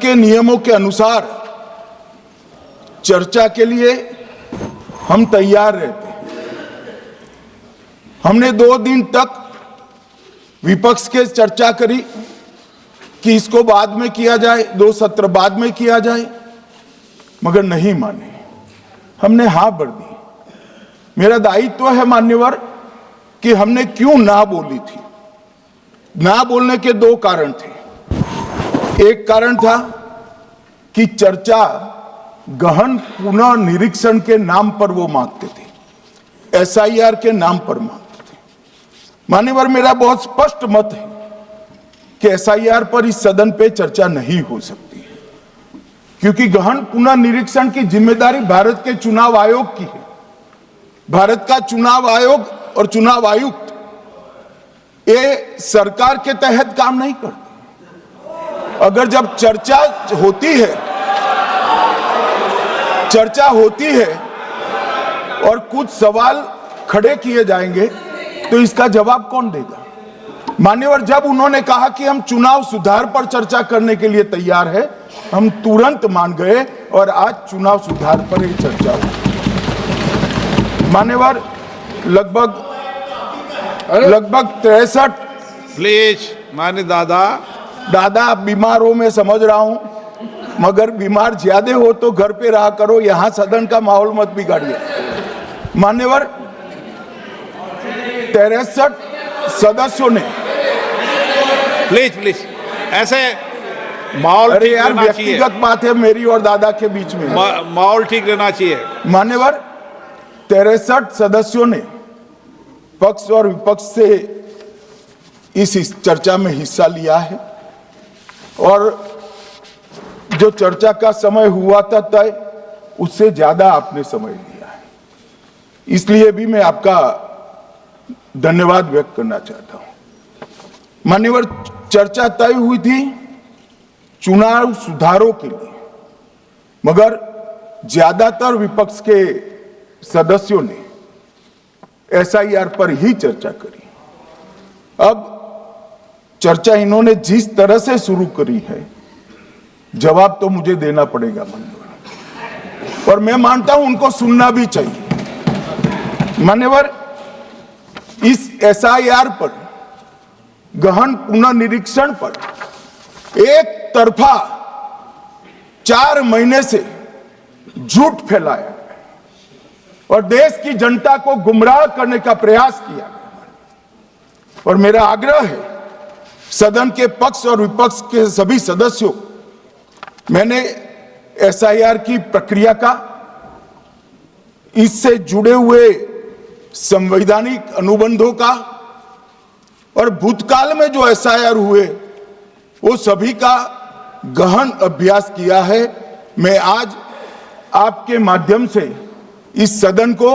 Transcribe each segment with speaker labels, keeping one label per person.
Speaker 1: के नियमों के अनुसार चर्चा के लिए हम तैयार रहते हैं। हमने 2 दिन तक विपक्ष के चर्चा करी कि इसको बाद में किया जाए, 2 सत्र बाद में किया जाए, मगर नहीं माने। हमने हाँ भर दी। मेरा दायित्व है मान्यवर कि हमने क्यों ना बोली थी। ना बोलने के 2 कारण थे। एक कारण था कि चर्चा गहन पुनः निरीक्षण के नाम पर वो मांगते थे, एसआईआर के नाम पर मांगते थे। मान्यवर, मेरा बहुत स्पष्ट मत है कि एसआईआर पर इस सदन पे चर्चा नहीं हो सकती, क्योंकि गहन पुनः निरीक्षण की जिम्मेदारी भारत के चुनाव आयोग की है। भारत का चुनाव आयोग और चुनाव आयुक्त ये सरकार के तहत काम नहीं करते। अगर जब चर्चा होती है और कुछ सवाल खड़े किए जाएंगे तो इसका जवाब कौन देगा? मान्यवर, जब उन्होंने कहा कि हम चुनाव सुधार पर चर्चा करने के लिए तैयार है, हम तुरंत मान गए और आज चुनाव सुधार पर ही चर्चा हुई। मान्यवर, लगभग 63
Speaker 2: प्लीज मान्य
Speaker 1: दादा बीमार हो, मैं समझ रहा हूं, मगर बीमार ज्यादा हो तो घर पे रहा करो, यहां सदन का माहौल मत बिगाड़िए। मान्यवर, 63 सदस्यों ने
Speaker 2: प्लीज ऐसे माहौल
Speaker 1: अरे
Speaker 2: ठीक
Speaker 1: यार,
Speaker 2: रहना चाहिए।
Speaker 1: व्यक्तिगत बात है मेरी और दादा के बीच में।
Speaker 2: माहौल ठीक रहना चाहिए।
Speaker 1: मान्यवर, 63 सदस्यों ने पक्ष और विपक्ष से इस चर्चा में हिस्सा लिया है और जो चर्चा का समय हुआ था तय, उससे ज्यादा आपने समय लिया है। इसलिए भी मैं आपका धन्यवाद व्यक्त करना चाहता हूं। मान्यवर, चर्चा तय हुई थी चुनाव सुधारों के लिए, मगर ज्यादातर विपक्ष के सदस्यों ने एसआईआर पर ही चर्चा करी। अब चर्चा इन्होंने जिस तरह से शुरू करी है, जवाब तो मुझे देना पड़ेगा मान्यवर, और मैं मानता हूं उनको सुनना भी चाहिए। मान्यवर, इस एसआईआर पर, गहन पुनः निरीक्षण पर एक तरफा 4 महीने से झूठ फैलाया और देश की जनता को गुमराह करने का प्रयास किया। और मेरा आग्रह है सदन के पक्ष और विपक्ष के सभी सदस्यों, मैंने एसआईआर की प्रक्रिया का, इससे जुड़े हुए संवैधानिक अनुबंधों का और भूतकाल में जो एसआईआर हुए वो सभी का गहन अभ्यास किया है। मैं आज आपके माध्यम से इस सदन को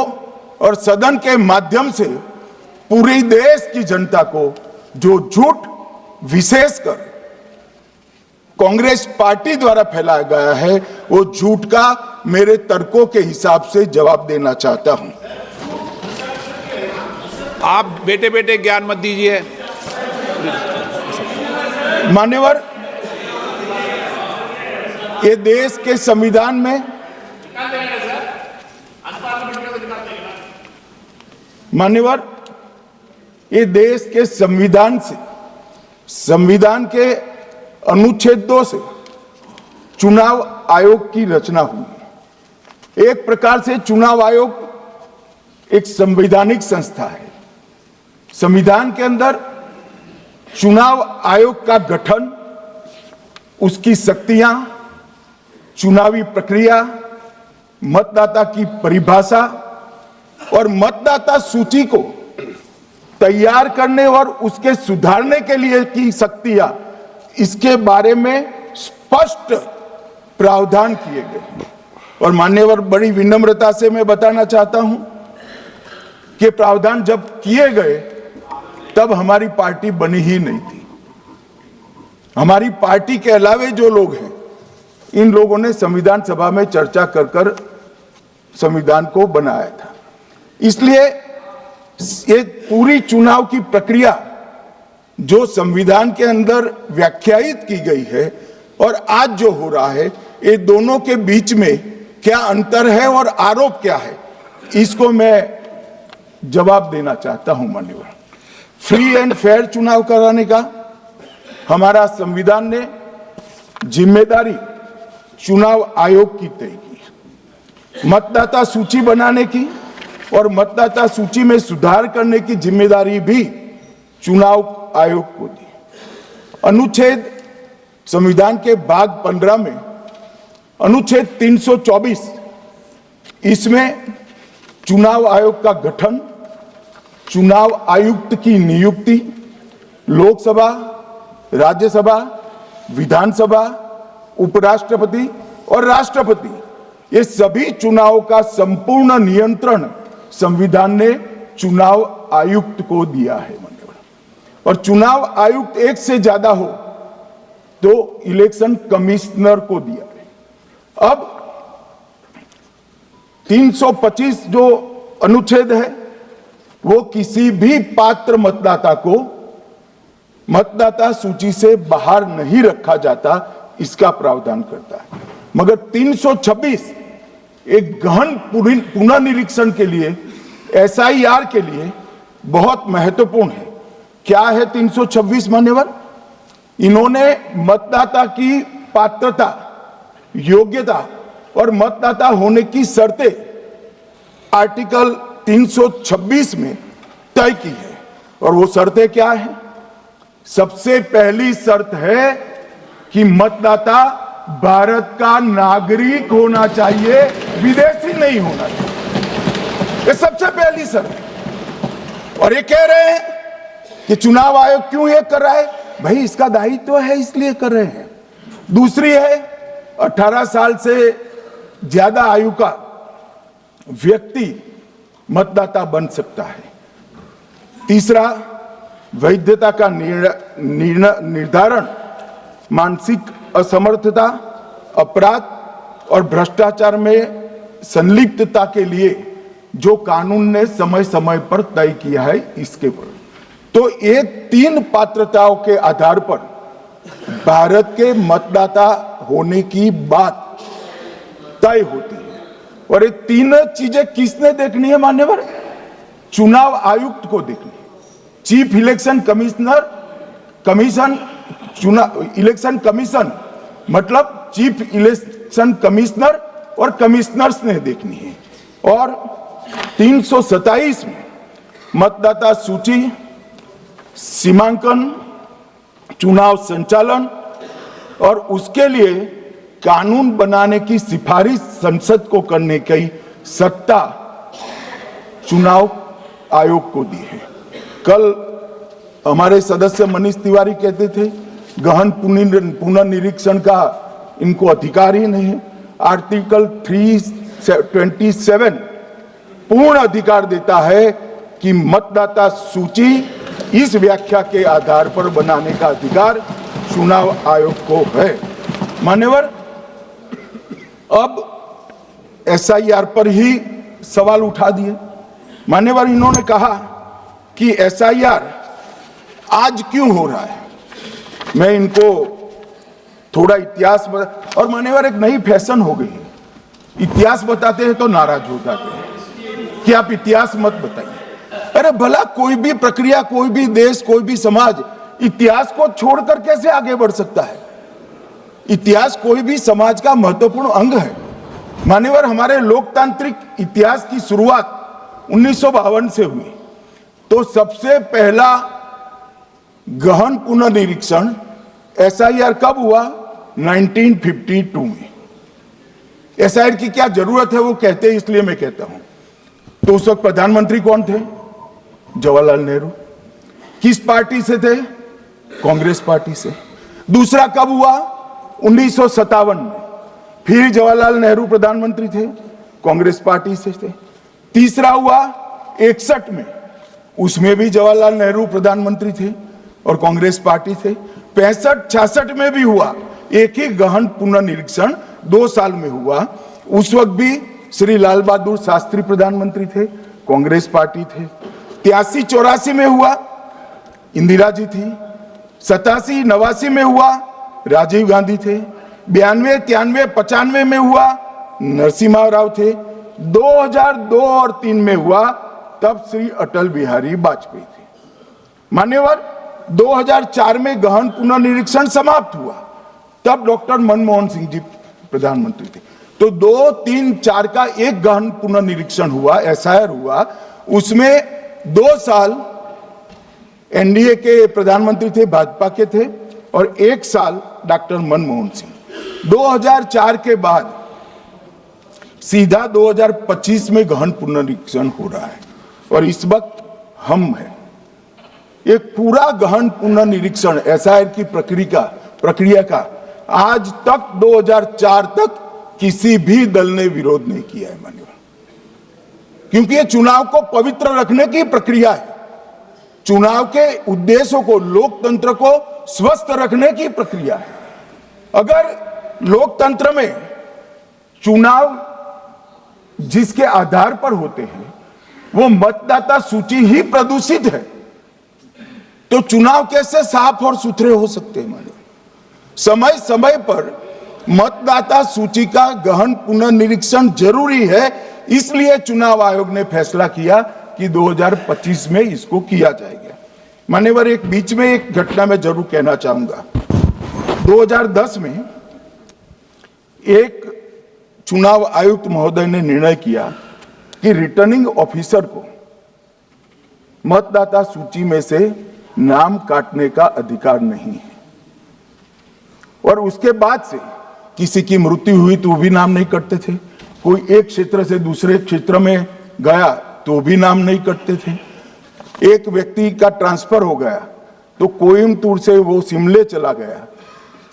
Speaker 1: और सदन के माध्यम से पूरे देश की जनता को जो झूठ विशेषकर कांग्रेस पार्टी द्वारा फैलाया गया है, वो झूठ का मेरे तर्कों के हिसाब से जवाब देना चाहता हूं।
Speaker 2: आप बेटे बेटे ज्ञान मत दीजिए।
Speaker 1: मान्यवर, ये देश के संविधान में, मान्यवर, ये देश के संविधान से, संविधान के अनुच्छेद 2 से चुनाव आयोग की रचना हुई। एक प्रकार से चुनाव आयोग एक संवैधानिक संस्था है। संविधान के अंदर चुनाव आयोग का गठन, उसकी शक्तियां, चुनावी प्रक्रिया, मतदाता की परिभाषा और मतदाता सूची को तैयार करने और उसके सुधारने के लिए की शक्तियां, इसके बारे में स्पष्ट प्रावधान किए गए। और मान्यवर, बड़ी विनम्रता से मैं बताना चाहता हूं कि प्रावधान जब किए गए तब हमारी पार्टी बनी ही नहीं थी। हमारी पार्टी के अलावे जो लोग हैं, इन लोगों ने संविधान सभा में चर्चा कर संविधान को बनाया था। इसलिए ये पूरी चुनाव की प्रक्रिया जो संविधान के अंदर व्याख्यायित की गई है, और आज जो हो रहा है, ये दोनों के बीच में क्या अंतर है और आरोप क्या है, इसको मैं जवाब देना चाहता हूं। माननीय, फ्री एंड फेयर चुनाव कराने का हमारा संविधान ने जिम्मेदारी चुनाव आयोग की तय की। मतदाता सूची बनाने की और मतदाता सूची में सुधार करने की जिम्मेदारी भी चुनाव आयोग को दी। अनुच्छेद संविधान के भाग 15 में अनुच्छेद 324, इसमें चुनाव आयोग का गठन, चुनाव आयुक्त की नियुक्ति, लोकसभा, राज्यसभा, विधानसभा, उपराष्ट्रपति और राष्ट्रपति, ये सभी चुनाव का संपूर्ण नियंत्रण संविधान ने चुनाव आयुक्त को दिया है। और चुनाव आयुक्त एक से ज्यादा हो तो इलेक्शन कमिश्नर को दिया है। अब 325 जो अनुच्छेद है, वो किसी भी पात्र मतदाता को मतदाता सूची से बाहर नहीं रखा जाता, इसका प्रावधान करता है। मगर 326 एक गहन पुनर्निरीक्षण के लिए, एसआईआर के लिए बहुत महत्वपूर्ण है। क्या है 326? मान्यवर, इन्होंने मतदाता की पात्रता, योग्यता और मतदाता होने की शर्तें आर्टिकल 326 में तय की है। और वो शर्तें क्या है? सबसे पहली शर्त है कि मतदाता भारत का नागरिक होना चाहिए, विदेशी नहीं होना चाहिए। ये सबसे पहली शर्त है। और ये कह रहे हैं कि चुनाव आयोग क्यों ये कर रहा है? भाई, इसका दायित्व है, इसलिए कर रहे हैं। दूसरी है, 18 साल से ज्यादा आयु का व्यक्ति मतदाता बन सकता है। तीसरा, वैधता का निर्धारण मानसिक असमर्थता, अपराध और भ्रष्टाचार में संलिप्तता के लिए जो कानून ने समय समय पर तय किया है, इसके पर। तो ये 3 पात्रताओं के आधार पर भारत के मतदाता होने की बात तय होती है। और ये 3 चीजें किसने देखनी है मान्यवर? चुनाव आयुक्त को देखनी है। चीफ इलेक्शन इलेक्शन कमीशन मतलब चीफ इलेक्शन कमिश्नर और कमिश्नर्स ने देखनी है। और 327 में मतदाता सूची, सीमांकन, चुनाव संचालन और उसके लिए कानून बनाने की सिफारिश संसद को करने की सत्ता चुनाव आयोग को दी है। कल हमारे सदस्य मनीष तिवारी कहते थे गहन पुनर्निरीक्षण का इनको अधिकार ही नहीं है। आर्टिकल 327 पूर्ण अधिकार देता है कि मतदाता सूची इस व्याख्या के आधार पर बनाने का अधिकार चुनाव आयोग को है। मान्यवर, अब एसआईआर पर ही सवाल उठा दिए। मान्यवर, इन्होंने कहा कि एसआईआर आज क्यों हो रहा है। मैं इनको थोड़ा इतिहास बता, और मान्यवर एक नई फैशन हो गई है, इतिहास बताते हैं तो नाराज हो जाते हैं कि आप इतिहास मत बताइए। अरे भला, कोई भी प्रक्रिया, कोई भी देश, कोई भी समाज इतिहास को छोड़कर कैसे आगे बढ़ सकता है? इतिहास कोई भी समाज का महत्वपूर्ण अंग है। मान्यवर, हमारे लोकतांत्रिक इतिहास की शुरुआत 1952 से हुई। तो सबसे पहला गहन पुनर्निरीक्षण एसआईआर कब हुआ? 1952 में। एसआईआर की क्या जरूरत है वो कहते हैं, इसलिए मैं कहता हूं। तो उस वक्त प्रधानमंत्री कौन थे? जवाहरलाल नेहरू। किस पार्टी से थे? कांग्रेस पार्टी से। दूसरा कब हुआ? 1957 में। फिर जवाहरलाल नेहरू प्रधानमंत्री थे, कांग्रेस पार्टी से थे। तीसरा हुआ 61 में, उसमें भी जवाहरलाल नेहरू प्रधानमंत्री थे और कांग्रेस पार्टी थे। 65-66 में भी हुआ, एक ही गहन पुनर्निरीक्षण 2 साल में हुआ। उस वक्त भी श्री लाल बहादुर शास्त्री प्रधानमंत्री थे, कांग्रेस पार्टी थे। 83-84 में हुआ, इंदिरा जी थी। 87-89 में हुआ, राजीव गांधी थे, 92, 93, 95 में हुआ नरसिम्हा राव थे, 2002 और 3 में हुआ तब श्री अटल बिहारी वाजपेयी थे। मान्यवर 2004 में गहन पुनर्निरीक्षण समाप्त हुआ, तब डॉक्टर मनमोहन सिंह जी प्रधानमंत्री थे। तो 2, 3, 4 का एक गहन पुनर्निरीक्षण हुआ, एसआईआर हुआ, उसमें 2 साल एनडीए के प्रधानमंत्री थे, भाजपा के थे, और 1 साल डॉक्टर मनमोहन सिंह। 2004 के बाद सीधा 2025 में गहन पुनर्निरीक्षण हो रहा है, और इस वक्त हम हैं। एक पूरा गहन पुनर्निरीक्षण एसआईआर की प्रक्रिया का आज तक 2004 तक किसी भी दल ने विरोध नहीं किया है मान्यवर, क्योंकि ये चुनाव को पवित्र रखने की प्रक्रिया है, चुनाव के उद्देश्यों को, लोकतंत्र को स्वस्थ रखने की प्रक्रिया है। अगर लोकतंत्र में चुनाव जिसके आधार पर होते हैं वो मतदाता सूची ही प्रदूषित है, तो चुनाव कैसे साफ और सुथरे हो सकते हैं मान्यवर? समय समय पर मतदाता सूची का गहन पुनर्निरीक्षण जरूरी है, इसलिए चुनाव आयोग ने फैसला किया कि 2025 में इसको किया जाएगा। मान्यवर एक बीच में एक घटना में जरूर कहना चाहूंगा। 2010 में एक चुनाव आयुक्त महोदय ने निर्णय किया कि रिटर्निंग ऑफिसर को मतदाता सूची में से नाम काटने का अधिकार नहीं है, और उसके बाद से किसी की मृत्यु हुई तो भी नाम नहीं कटते थे, कोई एक क्षेत्र से दूसरे क्षेत्र में गया तो भी नाम नहीं कटते थे, एक व्यक्ति का ट्रांसफर हो गया तो कोयम्बटूर से वो शिमले चला गया,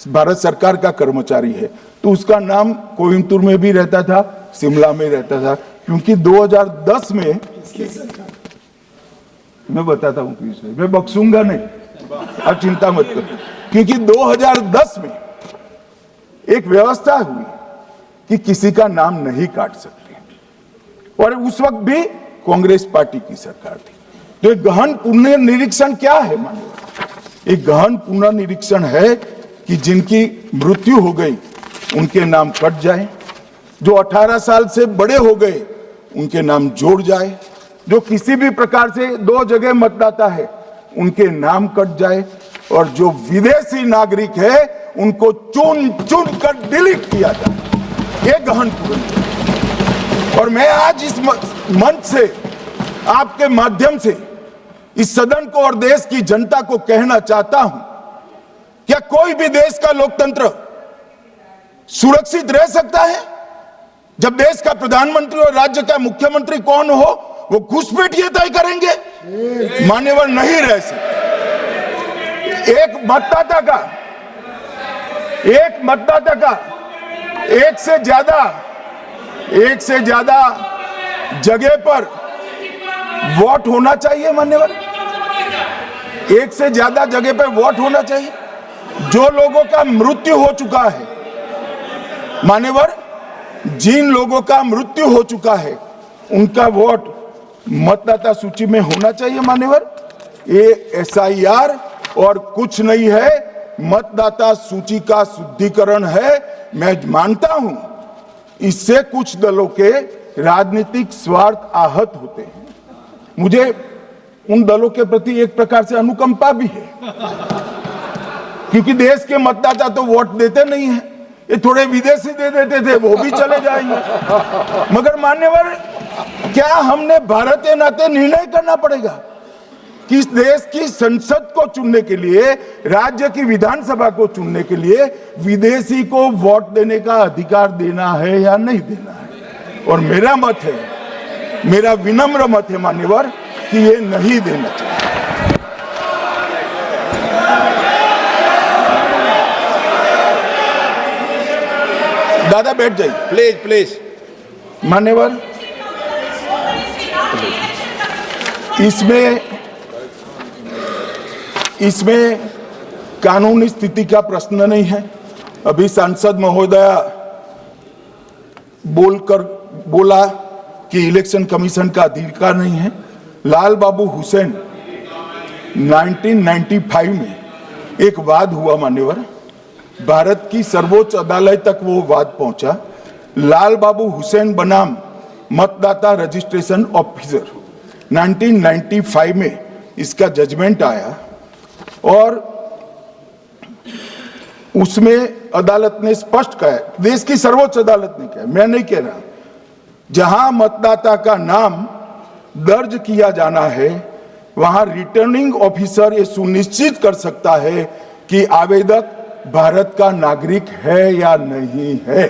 Speaker 1: भारत सरकार का कर्मचारी है, तो उसका नाम कोयम्बटूर में भी रहता था, शिमला में रहता था, क्योंकि 2010 में मैं बताता हूं किस, मैं बख्शूंगा नहीं, आप चिंता मत करो, क्योंकि 2010 में एक व्यवस्था हुई कि किसी का नाम नहीं काट सकते, और उस वक्त भी कांग्रेस पार्टी की सरकार थी। तो एक गहन पुनर्निरीक्षण क्या है माननीय? एक गहन पुनर्निरीक्षण है कि जिनकी मृत्यु हो गई उनके नाम कट जाए, जो 18 साल से बड़े हो गए उनके नाम जोड़ जाए, जो किसी भी प्रकार से 2 जगह मतदाता है उनके नाम कट जाए, और जो विदेशी नागरिक है उनको चुन चुन कर डिलीट किया जाए। ये गहन पुनर्निरीक्षण। और मैं आज इस मंच से आपके माध्यम से इस सदन को और देश की जनता को कहना चाहता हूं, क्या कोई भी देश का लोकतंत्र सुरक्षित रह सकता है जब देश का प्रधानमंत्री और राज्य का मुख्यमंत्री कौन हो वो घुसपैठिए तय करेंगे? मान्यवर नहीं रह सकते। एक मतदाता का एक से ज्यादा जगह पर वोट होना चाहिए मान्यवर, एक से ज्यादा जगह पर वोट होना चाहिए। जो लोगों का मृत्यु हो चुका है मान्यवर, जिन लोगों का मृत्यु हो चुका है उनका वोट मतदाता सूची में होना चाहिए मान्यवर। ये एसआईआर और कुछ नहीं है, मतदाता सूची का शुद्धिकरण है। मैं मानता हूं इससे कुछ दलों के राजनीतिक स्वार्थ आहत होते हैं, मुझे उन दलों के प्रति एक प्रकार से अनुकंपा भी है, क्योंकि देश के मतदाता तो वोट देते नहीं है, ये थोड़े विदेशी दे देते थे वो भी चले जाएंगे। मगर मान्यवर क्या हमने भारत के नाते निर्णय करना पड़ेगा कि इस देश की संसद को चुनने के लिए, राज्य की विधानसभा को चुनने के लिए विदेशी को वोट देने का अधिकार देना है या नहीं देना है? और मेरा मत है, मेरा विनम्र मत है मान्यवर कि ये नहीं देना चाहिए। दादा बैठ जाइए
Speaker 2: प्लीज प्लीज।
Speaker 1: मान्यवर इसमें कानूनी स्थिति का प्रश्न नहीं है। अभी सांसद महोदया बोला कि इलेक्शन कमीशन का अधिकार नहीं है। लाल बाबू हुसैन 1995 में एक वाद हुआ मान्यवर, भारत की सर्वोच्च अदालत तक वो वाद पहुंचा। लाल बाबू हुसैन बनाम मतदाता रजिस्ट्रेशन ऑफिसर 1995 में इसका जजमेंट आया और उसमें अदालत ने स्पष्ट कहा, देश की सर्वोच्च अदालत ने कहा, मैं नहीं कह रहा, जहां मतदाता का नाम दर्ज किया जाना है वहां रिटर्निंग ऑफिसर ये सुनिश्चित कर सकता है कि आवेदक भारत का नागरिक है या नहीं है।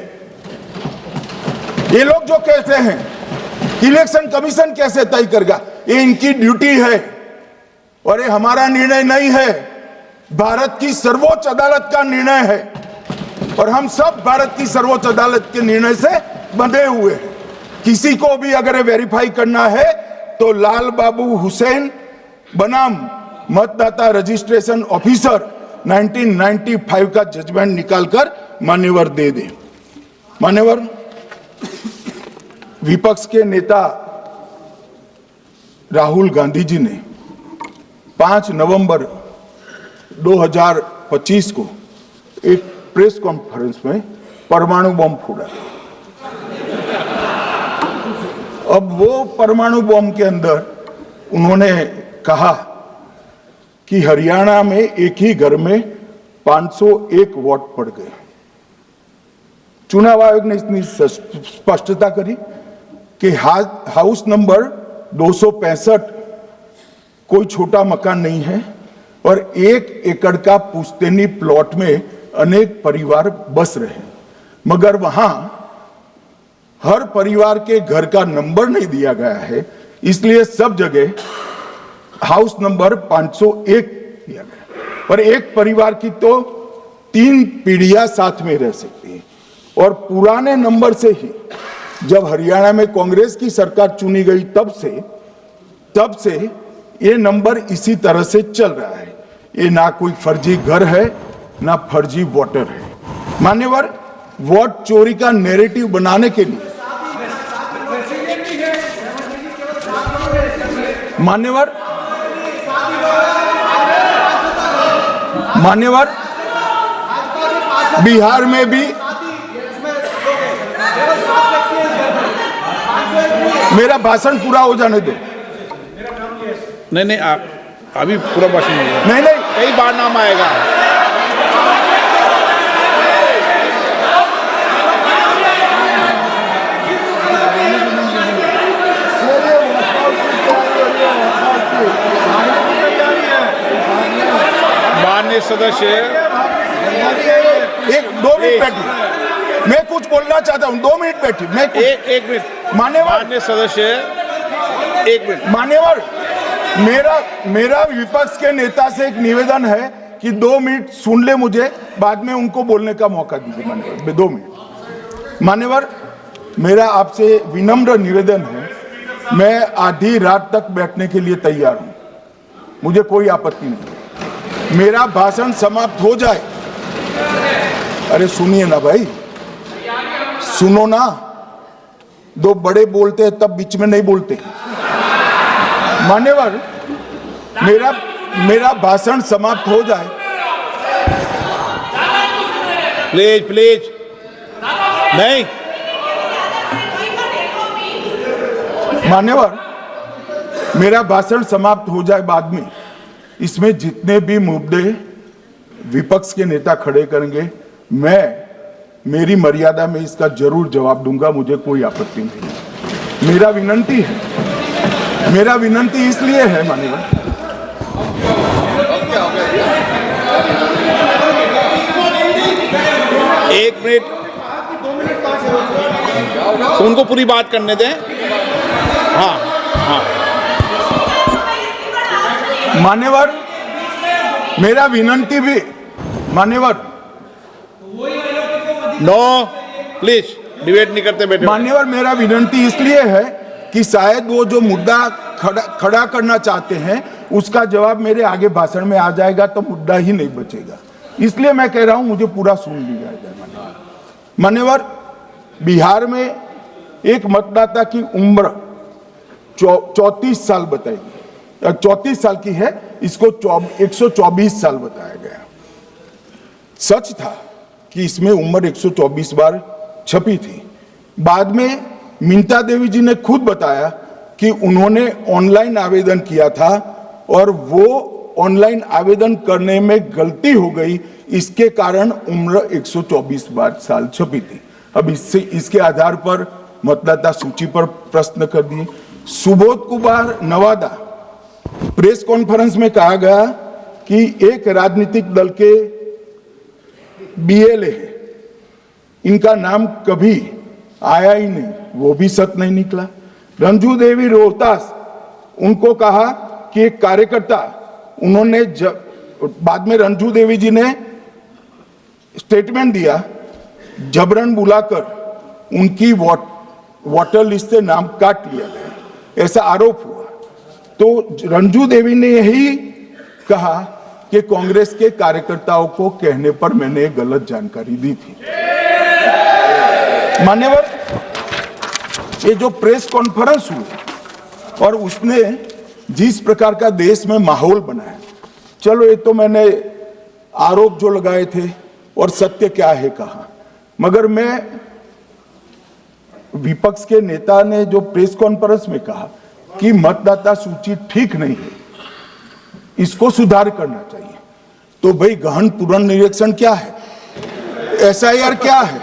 Speaker 1: ये लोग जो कहते हैं इलेक्शन कमीशन कैसे तय करेगा, ये इनकी ड्यूटी है और ये हमारा निर्णय नहीं है, भारत की सर्वोच्च अदालत का निर्णय है और हम सब भारत की सर्वोच्च अदालत के निर्णय से बंधे हुए हैं। किसी को भी अगर वेरीफाई करना है तो लाल बाबू हुसैन बनाम मतदाता रजिस्ट्रेशन ऑफिसर 1995 का जजमेंट निकालकर मान्यवर दे दे। मान्यवर, विपक्ष के नेता राहुल गांधी जी ने 5 नवंबर 2025 को एक प्रेस कॉन्फ्रेंस में परमाणु बम फोड़ा। अब वो परमाणु बम के अंदर उन्होंने कहा कि हरियाणा में एक ही घर में 501 वोट पड़ गए। चुनाव आयोग ने इतनी स्पष्टता करी कि हाउस नंबर 265 कोई छोटा मकान नहीं है और 1 एकड़ का पुश्तैनी प्लॉट में अनेक परिवार बस रहे, मगर वहां हर परिवार के घर का नंबर नहीं दिया गया है, इसलिए सब जगह हाउस नंबर 501 दिया गया और एक परिवार की तो 3 पीढ़ियां साथ में रह सकती है। और पुराने नंबर से ही जब हरियाणा में कांग्रेस की सरकार चुनी गई तब से ये नंबर इसी तरह से चल रहा है। ये ना कोई फर्जी घर है ना फर्जी वोटर है। मान्यवर, वोट चोरी का नैरेटिव बनाने के लिए मान्यवर बिहार में भी मेरा भाषण पूरा हो जाने दो।
Speaker 2: नहीं, आप अभी पूरा भाषण
Speaker 1: नहीं,
Speaker 2: कई बार नाम आएगा। माननीय सदस्य,
Speaker 1: 2 मिनट बैठिए, मैं कुछ बोलना चाहता हूं। 2 मिनट बैठिए, मैं
Speaker 2: एक मिनट। माननीय सदस्य, 1 मिनट।
Speaker 1: मान्यवर, मेरा विपक्ष के नेता से एक निवेदन है कि 2 मिनट सुन ले मुझे, बाद में उनको बोलने का मौका दीजिए। मान्यवर, 2 मिनट। मान्यवर, मेरा आपसे विनम्र निवेदन है, मैं आधी रात तक बैठने के लिए तैयार हूं, मुझे कोई आपत्ति नहीं। मेरा भाषण समाप्त हो जाए, अरे सुनिए ना भाई, सुनो ना, 2 बड़े बोलते हैं तब बीच में नहीं बोलते। मान्यवर, मेरा भाषण समाप्त हो जाए।
Speaker 2: प्लीज नहीं।
Speaker 1: मान्यवर, मेरा भाषण समाप्त हो जाए बाद में, इसमें जितने भी मुद्दे विपक्ष के नेता खड़े करेंगे, मेरी मर्यादा में इसका जरूर जवाब दूंगा, मुझे कोई आपत्ति नहीं। मेरा विनंती इसलिए है मान्यवर,
Speaker 2: एक मिनट, उनको पूरी बात करने दें। हाँ।
Speaker 1: मान्यवर, मेरा विनंती भी, मान्यवर,
Speaker 2: नो प्लीज डिबेट नहीं करते बैठे।
Speaker 1: मान्यवर, मेरा विनंती इसलिए है कि शायद वो जो मुद्दा खड़ा करना चाहते हैं उसका जवाब मेरे आगे भाषण में आ जाएगा तो मुद्दा ही नहीं बचेगा, इसलिए मैं कह रहा हूं मुझे पूरा सुन लिया जाए। मान्यवर, बिहार में एक मतदाता की उम्र 34 साल बताई गई, 34 साल की है, इसको 124 साल बताया गया। सच था कि इसमें उम्र 124 बार छपी थी। बाद में मिंता देवी जी ने खुद बताया कि उन्होंने ऑनलाइन आवेदन किया था और वो ऑनलाइन आवेदन करने में गलती हो गई, इसके कारण उम्र 124 बार साल छपी थी। अब इसके आधार पर मतदाता सूची पर प्रश्न कर दिए। सुबोध कुमार नवादा, प्रेस कॉन्फ्रेंस में कहा गया कि एक राजनीतिक दल के बीएलए है, इनका नाम कभी आया ही नहीं, वो भी सच नहीं निकला। रंजू देवी रोहतास, उनको कहा कि एक कार्यकर्ता, उन्होंने बाद में रंजू देवी जी ने स्टेटमेंट दिया, जबरन बुलाकर उनकी वोटर लिस्ट से नाम काट लिया गया, ऐसा आरोप हुआ। तो रंजू देवी ने यही कहा कि कांग्रेस के कार्यकर्ताओं को कहने पर मैंने गलत जानकारी दी थी। मान्यवर, ये जो प्रेस कॉन्फ्रेंस हुई और उसने जिस प्रकार का देश में माहौल बनाया, चलो ये तो मैंने आरोप जो लगाए थे और सत्य क्या है कहा, मगर मैं विपक्ष के नेता ने जो प्रेस कॉन्फ्रेंस में कहा कि मतदाता सूची ठीक नहीं है, इसको सुधार करना चाहिए, तो भाई गहन पुनर्निरीक्षण क्या है, एसआईआर क्या है,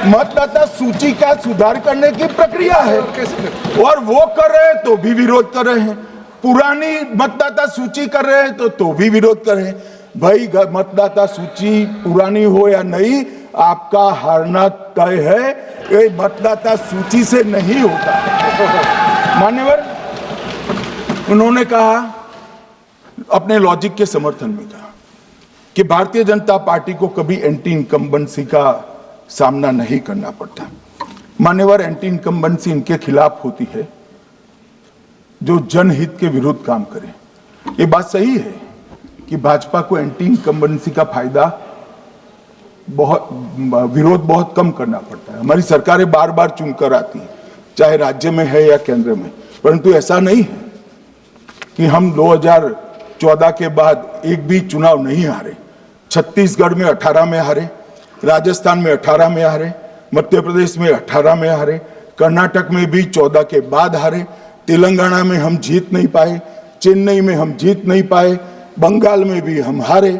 Speaker 1: मतदाता सूची का सुधार करने की प्रक्रिया है, और वो कर रहे हैं तो भी विरोध कर रहे हैं, पुरानी मतदाता सूची कर रहे हैं तो भी विरोध कर रहे हैं। भाई मतदाता सूची पुरानी हो या नहीं, आपका हारना तय है, ये मतदाता सूची से नहीं होता। मान्यवर, उन्होंने कहा, अपने लॉजिक के समर्थन में कहा कि भारतीय जनता पार्टी को कभी एंटी इनकम्बेंसी का सामना नहीं करना पड़ता। मान्यवर, एंटी इनकम्बेंसी इनके खिलाफ होती है जो जनहित के विरुद्ध काम करे। ये बात सही है कि भाजपा को एंटी इनकम्बेंसी का फायदा विरोध बहुत कम करना पड़ता है। हमारी सरकारें बार बार चुनकर आती हैं, चाहे राज्य में है या केंद्र में, परंतु ऐसा नहीं है कि हम 2014 के बाद एक भी चुनाव नहीं हारे। छत्तीसगढ़ में 18 में हारे, राजस्थान में 18 में हारे, मध्य प्रदेश में 18 में हारे, कर्नाटक में भी 14 के बाद हारे, तेलंगाना में हम जीत नहीं पाए, चेन्नई में हम जीत नहीं पाए, बंगाल में भी हम हारे।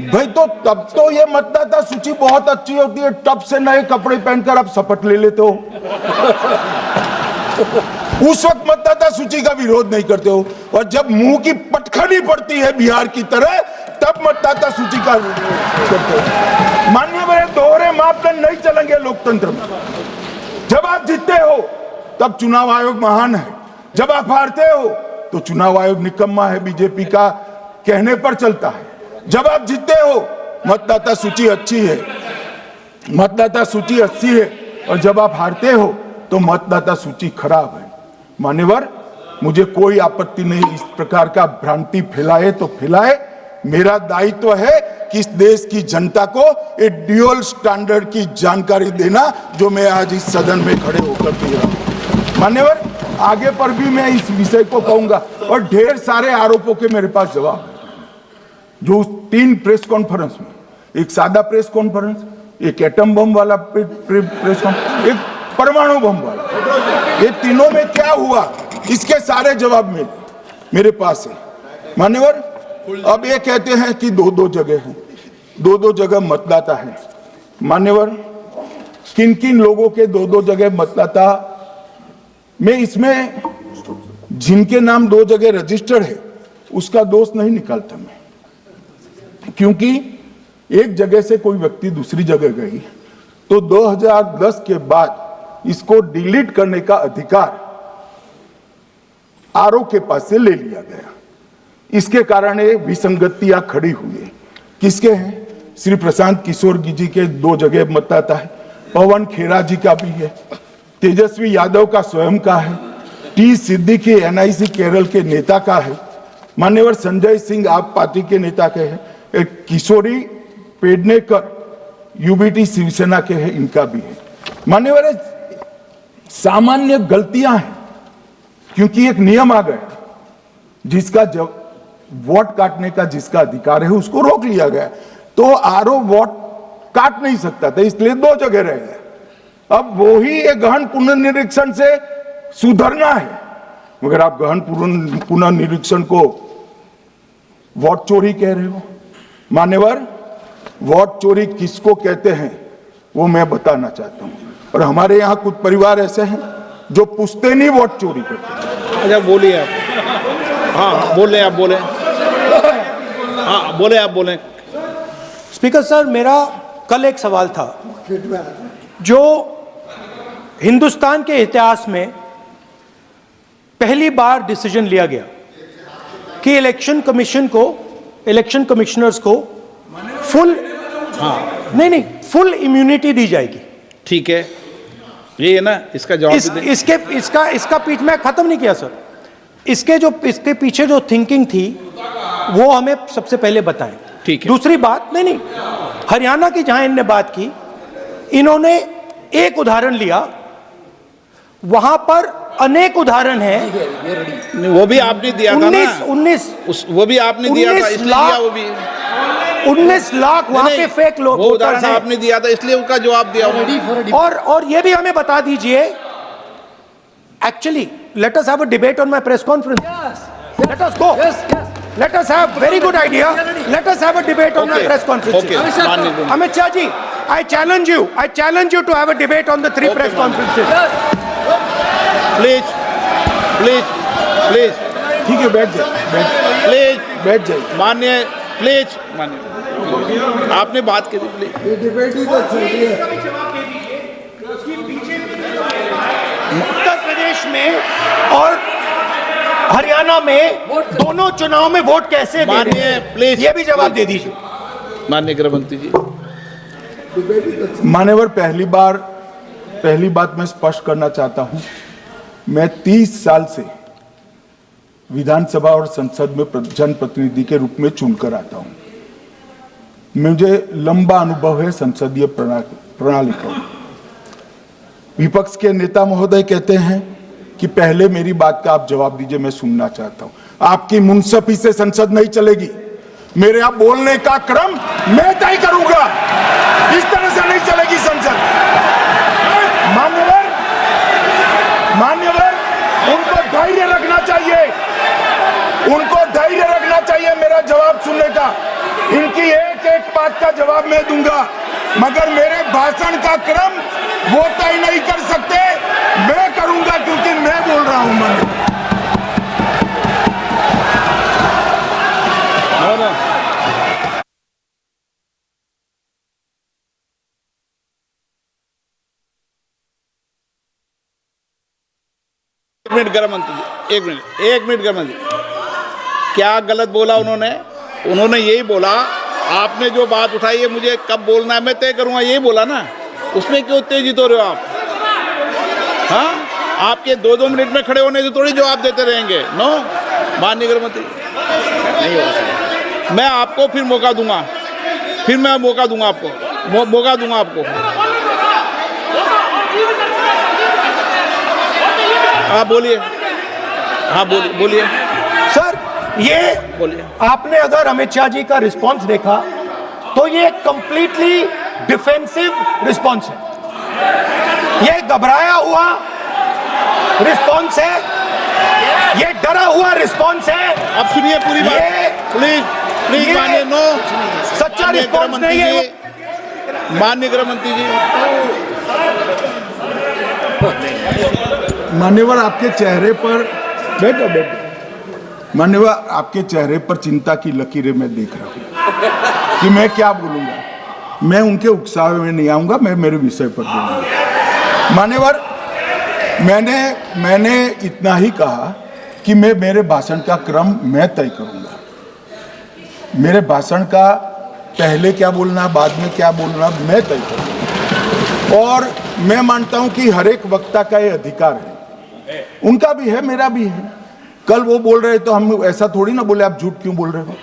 Speaker 1: भाई तो तब तो ये मतदाता सूची बहुत अच्छी होती है, टब से नए कपड़े पहनकर आप शपथ ले लेते हो। उस वक्त मतदाता सूची का विरोध नहीं करते हो, और जब मुंह की पटखनी पड़ती है बिहार की तरह, तब मतदाता सूची का विरोध करते हो। माननीय मेरे दोहरे मापदंड नहीं चलेंगे लोकतंत्र में। जब आप जीतते हो तब चुनाव आयोग महान है, जब आप हारते हो तो चुनाव आयोग निकम्मा है, बीजेपी का कहने पर चलता है। जब आप जीतते हो मतदाता सूची अच्छी है, मतदाता सूची अच्छी है, और जब आप हारते हो तो मतदाता सूची खराब है। मान्यवर, मुझे कोई आपत्ति नहीं, इस प्रकार का भ्रांति फैलाए तो फैलाए, मेरा दायित्व है कि इस देश की जनता को एक ड्यूअल स्टैंडर्ड की जानकारी देना, जो मैं आज इस सदन में खड़े होकर दे रहा हूं। मान्यवर, आगे पर भी मैं इस विषय को कहूंगा, और ढेर सारे आरोपों के मेरे पास जवाब है। जो 3 प्रेस कॉन्फ्रेंस में, एक सादा प्रेस कॉन्फ्रेंस, एक एटम बम वाला प्रेस कॉन्फ्रेंस, एक परमाणु बम वाला, ये तीनों में क्या हुआ, इसके सारे जवाब मेरे पास है। मान्यवर, अब ये कहते हैं कि 2-2 जगह है, 2-2 जगह मतदाता है। मान्यवर, किन किन लोगों के 2-2 जगह मतदाता में, इसमें जिनके नाम 2 जगह रजिस्टर्ड है उसका दोष नहीं निकालता मैं, क्योंकि एक जगह से कोई व्यक्ति दूसरी जगह गई तो 2010 के बाद इसको डिलीट करने का अधिकार आरओ के पास से ले लिया गया। इसके कारण ये विसंगतियां खड़ी हुई है। किसके हैं? श्री प्रशांत किशोर जी के 2 जगह मतदाता है, पवन खेरा जी का भी है, तेजस्वी यादव का स्वयं का है, टी सिद्दीकी एनआईसी केरल के नेता का है, मान्यवर संजय सिंह आप पार्टी के नेता के हैं, एक किशोरी पेडनेकर यूबीटी शिवसेना के हैं, इनका भी है। मान्यवर, सामान्य गलतियां हैं, क्योंकि एक नियम आ गया, जिसका वोट काटने का जिसका अधिकार है उसको रोक लिया गया। तो आरओ वोट काट नहीं सकता था, इसलिए 2 जगह रह गया। अब वो ही एक गहन पुनर्निरीक्षण से सुधरना है, मगर आप गहन पुनर्निरीक्षण को वोट चोरी कह रहे हो। मान्यवर, वोट चोरी किसको कहते हैं वो मैं बताना चाहता हूं, और हमारे यहां कुछ परिवार ऐसे हैं जो पूछते नहीं, वोट चोरी करते।
Speaker 2: अच्छा बोलिए आप। हाँ बोले आप बोले। हाँ बोले आप बोले।
Speaker 3: स्पीकर सर, मेरा कल एक सवाल था जो हिंदुस्तान के इतिहास में पहली बार डिसीजन लिया गया कि इलेक्शन कमिश्नर्स को फुल फुल इम्यूनिटी दी जाएगी।
Speaker 2: ठीक है, ये है ना, इसका जवाब भी दें।
Speaker 3: इसका पीठ में खत्म नहीं किया सर। इसके पीछे जो थिंकिंग थी वो हमें सबसे पहले बताएं।
Speaker 2: ठीक है।
Speaker 3: दूसरी बात, नहीं हरियाणा की जहां इन्होंने बात की, इन्होंने एक उदाहरण लिया, वहां पर अनेक उदाहरण हैं।
Speaker 2: वो भी आपने दिया था ना,
Speaker 3: 19
Speaker 2: वो भी आपने दिया था, इसलिए दिया वो भी।
Speaker 3: 19 लाख वहां पे फेक लोग
Speaker 2: वो उदाहरण आपने दिया था, इसलिए उसका जवाब दिया।
Speaker 3: और ये भी हमें बता दीजिए, actually let us have a debate on my press conference. Let us go, let us have very good idea, let us have a debate on the press conferences. Amit Shah ji, I challenge you to have a debate on the 3 press conferences.
Speaker 2: Please.
Speaker 1: ठीक है, बैठ जाइए, बैठ जाइए।
Speaker 2: माननीय, please माननीय, आपने बात की थी, प्लीज।
Speaker 3: उत्तर प्रदेश में और हरियाणा में दोनों चुनाव में वोट कैसे दे रहे हैं?
Speaker 2: प्लीज
Speaker 3: ये भी जवाब दे दीजिए।
Speaker 2: माननीय गृहमंत्री जी।
Speaker 1: मान्यवर, पहली बात मैं स्पष्ट करना चाहता हूं, मैं 30 साल से विधानसभा और संसद में जनप्रतिनिधि के रूप में चुनकर आता हूं। मुझे लंबा अनुभव है संसदीय प्रणाली का। विपक्ष के नेता महोदय कहते हैं कि पहले मेरी बात का आप जवाब दीजिए, मैं सुनना चाहता हूं। आपकी मुनसफी से संसद नहीं चलेगी। मेरे आप बोलने का क्रम मैं तय करूंगा, इस तरह से नहीं चलेगी संसद। मान्यवर, उनको धैर्य रखना चाहिए, मेरा जवाब सुनने का। इनकी एक एक बात का जवाब मैं दूंगा, मगर मेरे भाषण का क्रम वो तय नहीं कर सकते, मैं करूंगा, क्योंकि मैं बोल रहा हूं।
Speaker 2: एक मिनट गृहमंत्री जी, एक मिनट गृहमंत्री, क्या गलत बोला उन्होंने यही बोला, आपने जो बात उठाई है मुझे कब बोलना है मैं तय करूंगा, यही बोला ना। उसमें क्यों उत्तेजित हो रहे हो आप? हाँ, आपके 2-2 मिनट में खड़े होने से थोड़ी जवाब देते रहेंगे। नो माननीय गृहमंत्री, नहीं हो। मैं आपको फिर मौका दूंगा, आपको। हाँ बोलिए, बोलिए
Speaker 3: सर। ये
Speaker 2: बोलिए।
Speaker 3: आपने अगर अमित शाह जी का रिस्पांस देखा तो ये कंप्लीटली डिफेंसिव रिस्पांस है, ये घबराया हुआ रिस्पांस है, ये डरा हुआ रिस्पांस है।
Speaker 2: अब सुनिए पूरी बात, प्लीज मानिए। नो,
Speaker 3: सच्चा रिस्पांस नहीं है।
Speaker 2: माननीय गृहमंत्री जी।
Speaker 1: मान्यवर, आपके चेहरे पर बैठो। मान्यवर, आपके चेहरे पर चिंता की लकीरें मैं देख रहा हूं कि मैं क्या बोलूंगा। मैं उनके उकसावे में नहीं आऊंगा, मैं मेरे विषय पर बोलूंगा। मान्यवर, मैंने इतना ही कहा कि मैं मेरे भाषण का क्रम मैं तय करूंगा। मेरे भाषण का पहले क्या बोलना, बाद में क्या बोलना, मैं तय करूंगा। और मैं मानता हूं कि हर एक वक्ता का ये अधिकार है, उनका भी है, मेरा भी है। कल वो बोल रहे तो हम ऐसा थोड़ी ना बोले आप झूठ क्यों बोल रहे हो,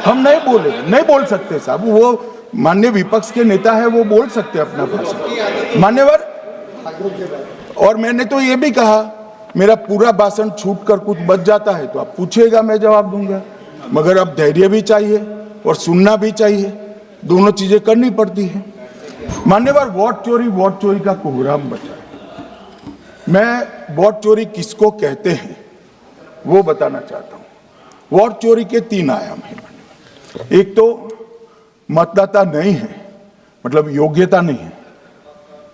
Speaker 1: हम नहीं बोल सकते साहब। वो माननीय विपक्ष के नेता है, वो बोल सकते अपना भाषण। मान्यवर, और मैंने तो ये भी कहा, मेरा पूरा भाषण छूट कर कुछ बच जाता है तो आप पूछिएगा, मैं जवाब दूंगा। मगर अब धैर्य भी चाहिए और सुनना भी चाहिए, दोनों चीजें करनी पड़ती है। मान्यवर, वोट चोरी का कोहराम बचा है। मैं वोट चोरी किसको कहते हैं वो बताना चाहता हूं। वोट चोरी के 3 आयाम हैं। एक तो मतदाता नहीं है, मतलब योग्यता नहीं है,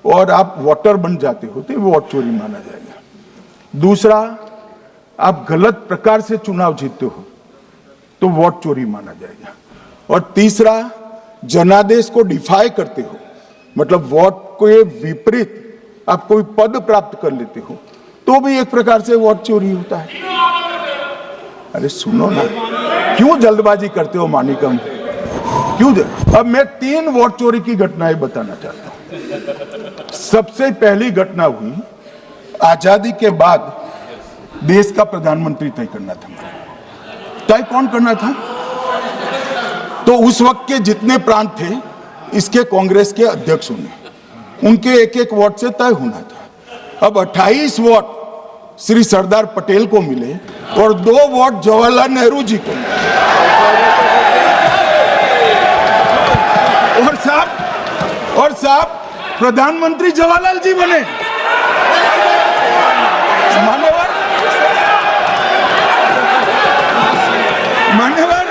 Speaker 1: और आप वोटर बन जाते हो तो वोट चोरी माना जाएगा। दूसरा, आप गलत प्रकार से चुनाव जीतते हो तो वोट चोरी माना जाएगा। और तीसरा, जनादेश को डिफाई करते हो, मतलब वोट के विपरीत आप कोई पद प्राप्त कर लेते हो तो भी एक प्रकार से वोट चोरी होता है। अरे सुनो ना, क्यों जल्दबाजी करते हो मानिकम, क्यों? अब मैं 3 वोट चोरी की घटनाएं बताना चाहता हूं। सबसे पहली घटना हुई, आजादी के बाद देश का प्रधानमंत्री तय करना था। तय कौन करना था? तो उस वक्त के जितने प्रांत थे, इसके कांग्रेस के अध्यक्षों ने, उनके एक एक वोट से तय होना था। अब 28 वोट श्री सरदार पटेल को मिले और 2 वोट जवाहरलाल नेहरू जी को मिले। और साहब प्रधानमंत्री जवाहरलाल जी बने। मान्यवर,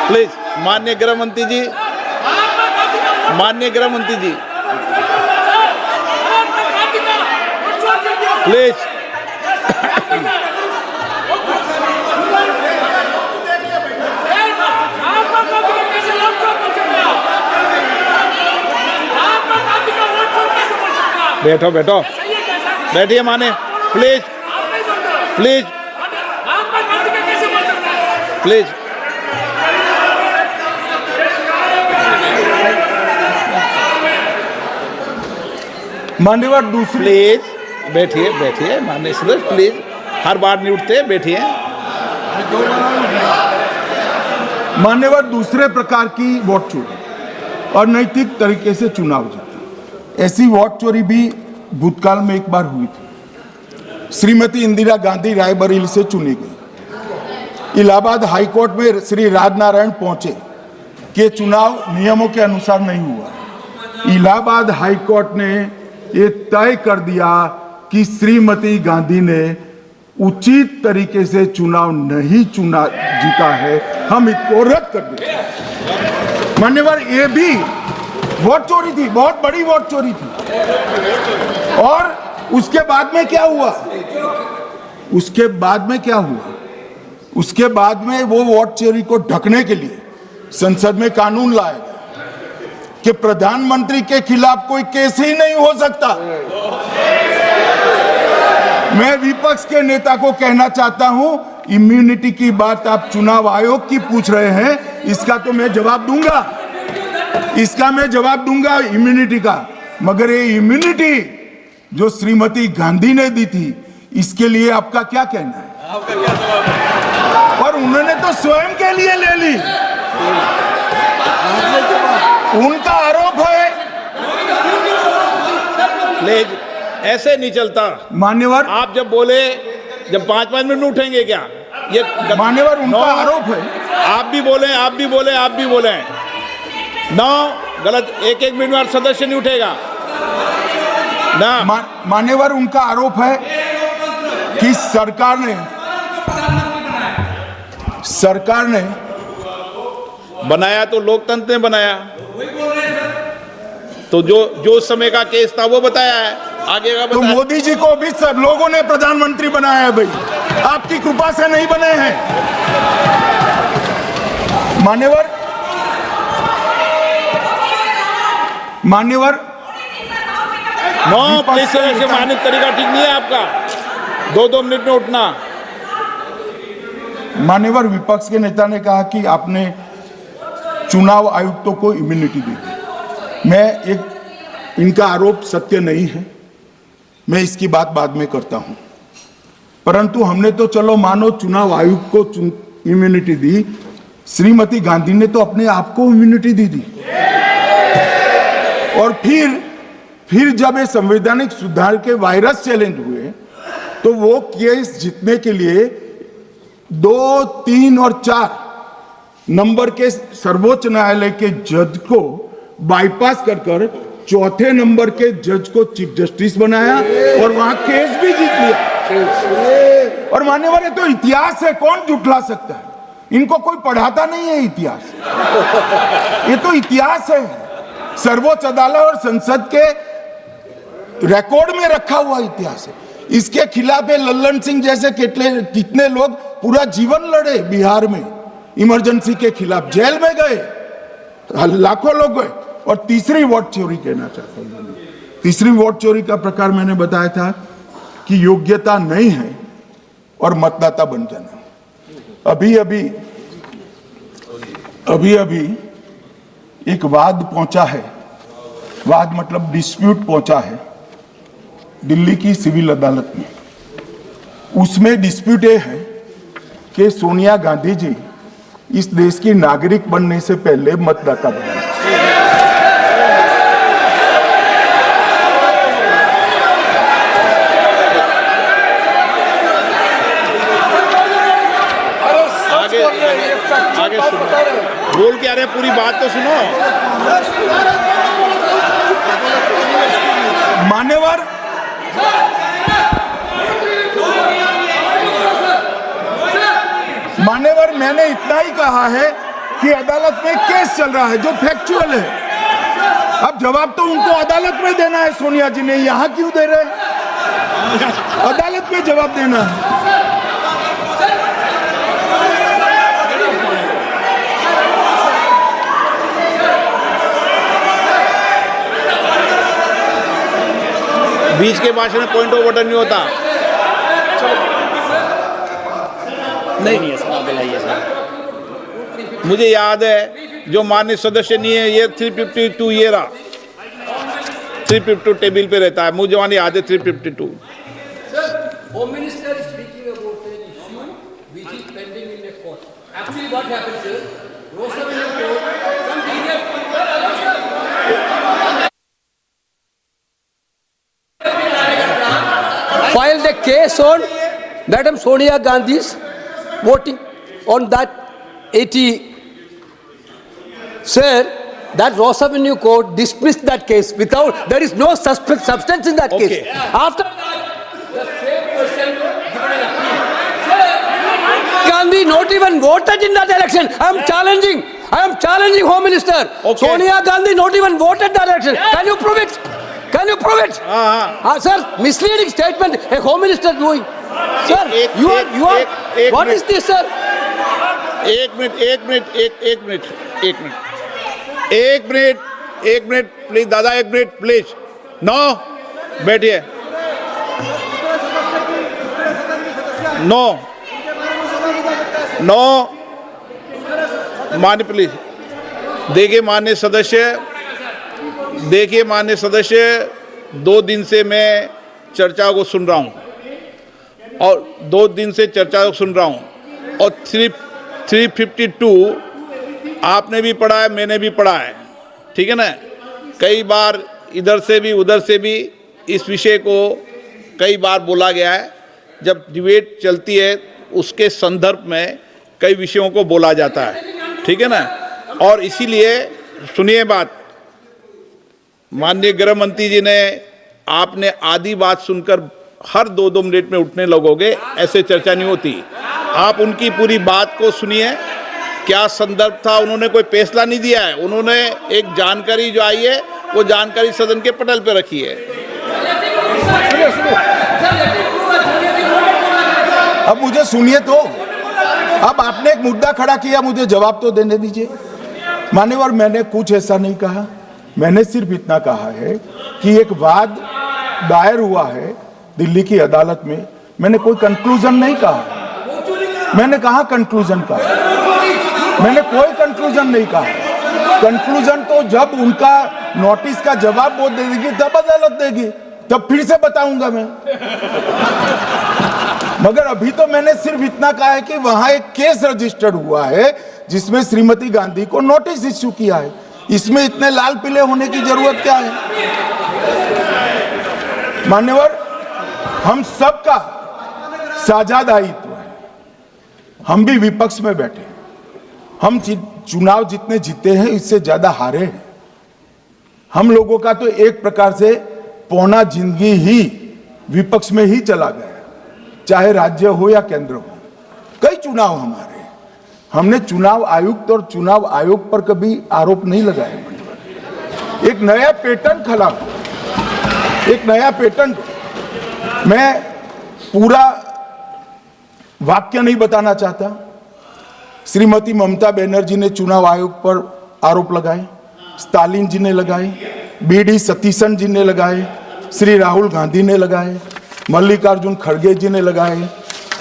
Speaker 2: प्लीज, माननीय गृह मंत्री जी, माननीय गृह मंत्री जी, प्लीज। बैठो बैठो, बैठिए माने, प्लीज प्लीज प्लीज।
Speaker 1: मान्यवर, दूसरी,
Speaker 2: प्लीज बैठिए बैठिए माननीय सदस्य, प्लीज, हर बार नहीं उठते, बैठिए।
Speaker 1: मान्यवर, दूसरे प्रकार की वोट चोरी और नैतिक तरीके से चुनाव जीतना, ऐसी वोट चोरी भी भूतकाल में एक बार हुई थी। श्रीमती इंदिरा गांधी रायबरेली से चुनी गई। इलाहाबाद हाईकोर्ट में श्री राजनारायण पहुंचे कि चुनाव नियमों के अनुसार नहीं हुआ। इलाहाबाद हाईकोर्ट ने ये तय कर दिया कि श्रीमती गांधी ने उचित तरीके से चुनाव नहीं जीता है, हम इसको रद्द कर देते। मान्यवर, ये भी वोट चोरी थी, बहुत बड़ी वोट चोरी थी। और उसके बाद में क्या हुआ? उसके बाद में वो वोट चोरी को ढकने के लिए संसद में कानून लाया गया कि प्रधानमंत्री के खिलाफ कोई केस ही नहीं हो सकता। मैं विपक्ष के नेता को कहना चाहता हूं, इम्यूनिटी की बात आप चुनाव आयोग की पूछ रहे हैं, इसका तो मैं जवाब दूंगा, इम्यूनिटी का। मगर ये इम्यूनिटी जो श्रीमती गांधी ने दी थी, इसके लिए आपका क्या कहना है? और उन्होंने तो स्वयं के लिए ले ली। उनका आरोप है।
Speaker 2: प्लीज, ऐसे नहीं चलता
Speaker 1: मान्यवर,
Speaker 2: आप जब बोले, जब 5-5 मिनट उठेंगे क्या? ये
Speaker 1: मान्यवर, उनका आरोप है।
Speaker 2: आप भी बोले नौ गलत, 1-1 मिनट में सदस्य नहीं उठेगा ना।
Speaker 1: मान्यवर, उनका आरोप है कि सरकार ने
Speaker 2: बनाया तो लोकतंत्र ने बनाया, तो जो समय का केस था वो बताया है, आगे का
Speaker 1: तो
Speaker 2: बताया।
Speaker 1: मोदी जी को भी सब लोगों ने प्रधानमंत्री बनाया है भाई, आपकी कृपा से नहीं बने हैं। मान्यवर,
Speaker 2: नो प्लीज, ऐसे मानक तरीका ठीक नहीं है आपका, 2-2 मिनट में उठना।
Speaker 1: मान्यवर, विपक्ष के नेता ने कहा कि आपने चुनाव आयुक्तों को इम्यूनिटी दी थी। इनका आरोप सत्य नहीं है, मैं इसकी बात बाद में करता हूं। परंतु हमने तो चलो मानो चुनाव आयुक्त को इम्यूनिटी दी, श्रीमती गांधी ने तो अपने आप को इम्यूनिटी दी थी, और फिर जब ये संवैधानिक सुधार के वायरस चैलेंज हुए तो वो केस जीतने के लिए 2, 3 और 4 नंबर के सर्वोच्च न्यायालय के जज को बाईपास कर चौथे नंबर के जज को चीफ जस्टिस बनाया और वहां केस भी जीत लिया। और मान्यवर, ये तो इतिहास है, कौन झुठला सकता है? इनको कोई पढ़ाता नहीं है इतिहास, ये तो इतिहास है, सर्वोच्च अदालत और संसद के रिकॉर्ड में रखा हुआ इतिहास है। इसके खिलाफ लल्लन सिंह जैसे कितने लोग पूरा जीवन लड़े बिहार में, इमरजेंसी के खिलाफ जेल में गए, लाखों लोग गए। और तीसरी वोट चोरी कहना चाहता हूं, तीसरी वोट चोरी का प्रकार मैंने बताया था कि योग्यता नहीं है और मतदाता बन जाना। अभी एक वाद पहुंचा है, वाद मतलब डिस्प्यूट पहुंचा है दिल्ली की सिविल अदालत में। उसमें डिस्प्यूट ये है कि सोनिया गांधी जी इस देश की नागरिक बनने से पहले मतदाता बने।
Speaker 2: आगे सुनो, बोल क्या रहे, पूरी बात तो सुनो।
Speaker 1: मान्यवर, मैंने इतना ही कहा है कि अदालत में केस चल रहा है जो फैक्चुअल है। अब जवाब तो उनको अदालत में देना है, सोनिया जी ने यहां क्यों दे रहे हैं? अदालत में जवाब देना है।
Speaker 2: बीच के भाषण में पॉइंट ऑफ ऑर्डर नहीं होता। नहीं है सर, मुझे याद है जो माननीय सदस्य नहीं है, ये 352 ये रहा, 352 टेबल पे रहता है, मुझे वहां याद है 352।
Speaker 4: Home Minister is speaking about an issue which is pending in a court. Actually, what happens is, Rosaville court, some senior filed a case on Madam Sonia Gandhi's voting on that 80. Sir, that Ross Avenue court dismissed that case without, there is no substance in that
Speaker 2: Okay.
Speaker 4: case. After that, the same person given an appeal. Gandhi not even voted in that election. I am challenging Home Minister.
Speaker 2: Okay.
Speaker 4: Sonia Gandhi not even voted that election. Can you prove it? Can you prove it? Sir, misleading statement a Home Minister doing. Sir, you are, what is this, sir?
Speaker 2: एक minute please दादा, एक minute please. No, बैठिए। No मान्य please. देखिए मान्य सदस्य, 2 दिन से मैं चर्चा को सुन रहा हूं और 2 दिन से चर्चा को सुन रहा हूं और 352 आपने भी पढ़ा है, मैंने भी पढ़ा है, ठीक है ना। कई बार इधर से भी उधर से भी इस विषय को कई बार बोला गया है। जब डिबेट चलती है उसके संदर्भ में कई विषयों को बोला जाता है, ठीक है ना। और इसीलिए सुनिए बात, माननीय गृह मंत्री जी ने, आपने आधी बात सुनकर हर 2-2 मिनट में उठने लगोगे, ऐसे चर्चा नहीं होती। आप उनकी पूरी बात को सुनिए, क्या संदर्भ था, उन्होंने कोई फैसला नहीं दिया है, उन्होंने एक जानकारी जो आई है वो जानकारी सदन के पटल पे रखी है।
Speaker 1: अब मुझे सुनिए तो, अब आपने एक मुद्दा खड़ा किया, मुझे जवाब तो देने दीजिए। मान्यवर, मैंने कुछ ऐसा नहीं कहा, मैंने सिर्फ इतना कहा है कि एक वाद दायर हुआ है दिल्ली की अदालत में। मैंने कोई कंक्लूजन नहीं कहा, मैंने कहा कंक्लूजन कहा, मैंने कोई कंक्लूजन नहीं कहा। कंक्लूजन तो जब उनका नोटिस का जवाब वो दे देगी तब अदालत देगी, तब फिर से बताऊंगा मैं। मगर अभी तो मैंने सिर्फ इतना कहा है कि वहां एक केस रजिस्टर्ड हुआ है जिसमें श्रीमती गांधी को नोटिस इश्यू किया है। इसमें इतने लाल पीले होने की जरूरत क्या है? मान्यवर, हम सबका साझा दायित्व है। हम भी विपक्ष में बैठे, हम चुनाव जितने जीते हैं इससे ज्यादा हारे हैं। हम लोगों का तो एक प्रकार से पौना जिंदगी ही विपक्ष में ही चला गया, चाहे राज्य हो या केंद्र हो। कई चुनाव हमारे, हमने चुनाव आयुक्त और चुनाव आयोग पर कभी आरोप नहीं लगाया। एक नया पैटर्न खड़ा हुआ, एक नया पैटर्न। मैं पूरा वाक्य नहीं बताना चाहता। श्रीमती ममता बनर्जी ने चुनाव आयोग पर आरोप लगाए, स्टालिन जी ने लगाए, बीडी सतीशन जी ने लगाए, श्री राहुल गांधी ने लगाए, मल्लिकार्जुन खड़गे जी ने लगाए,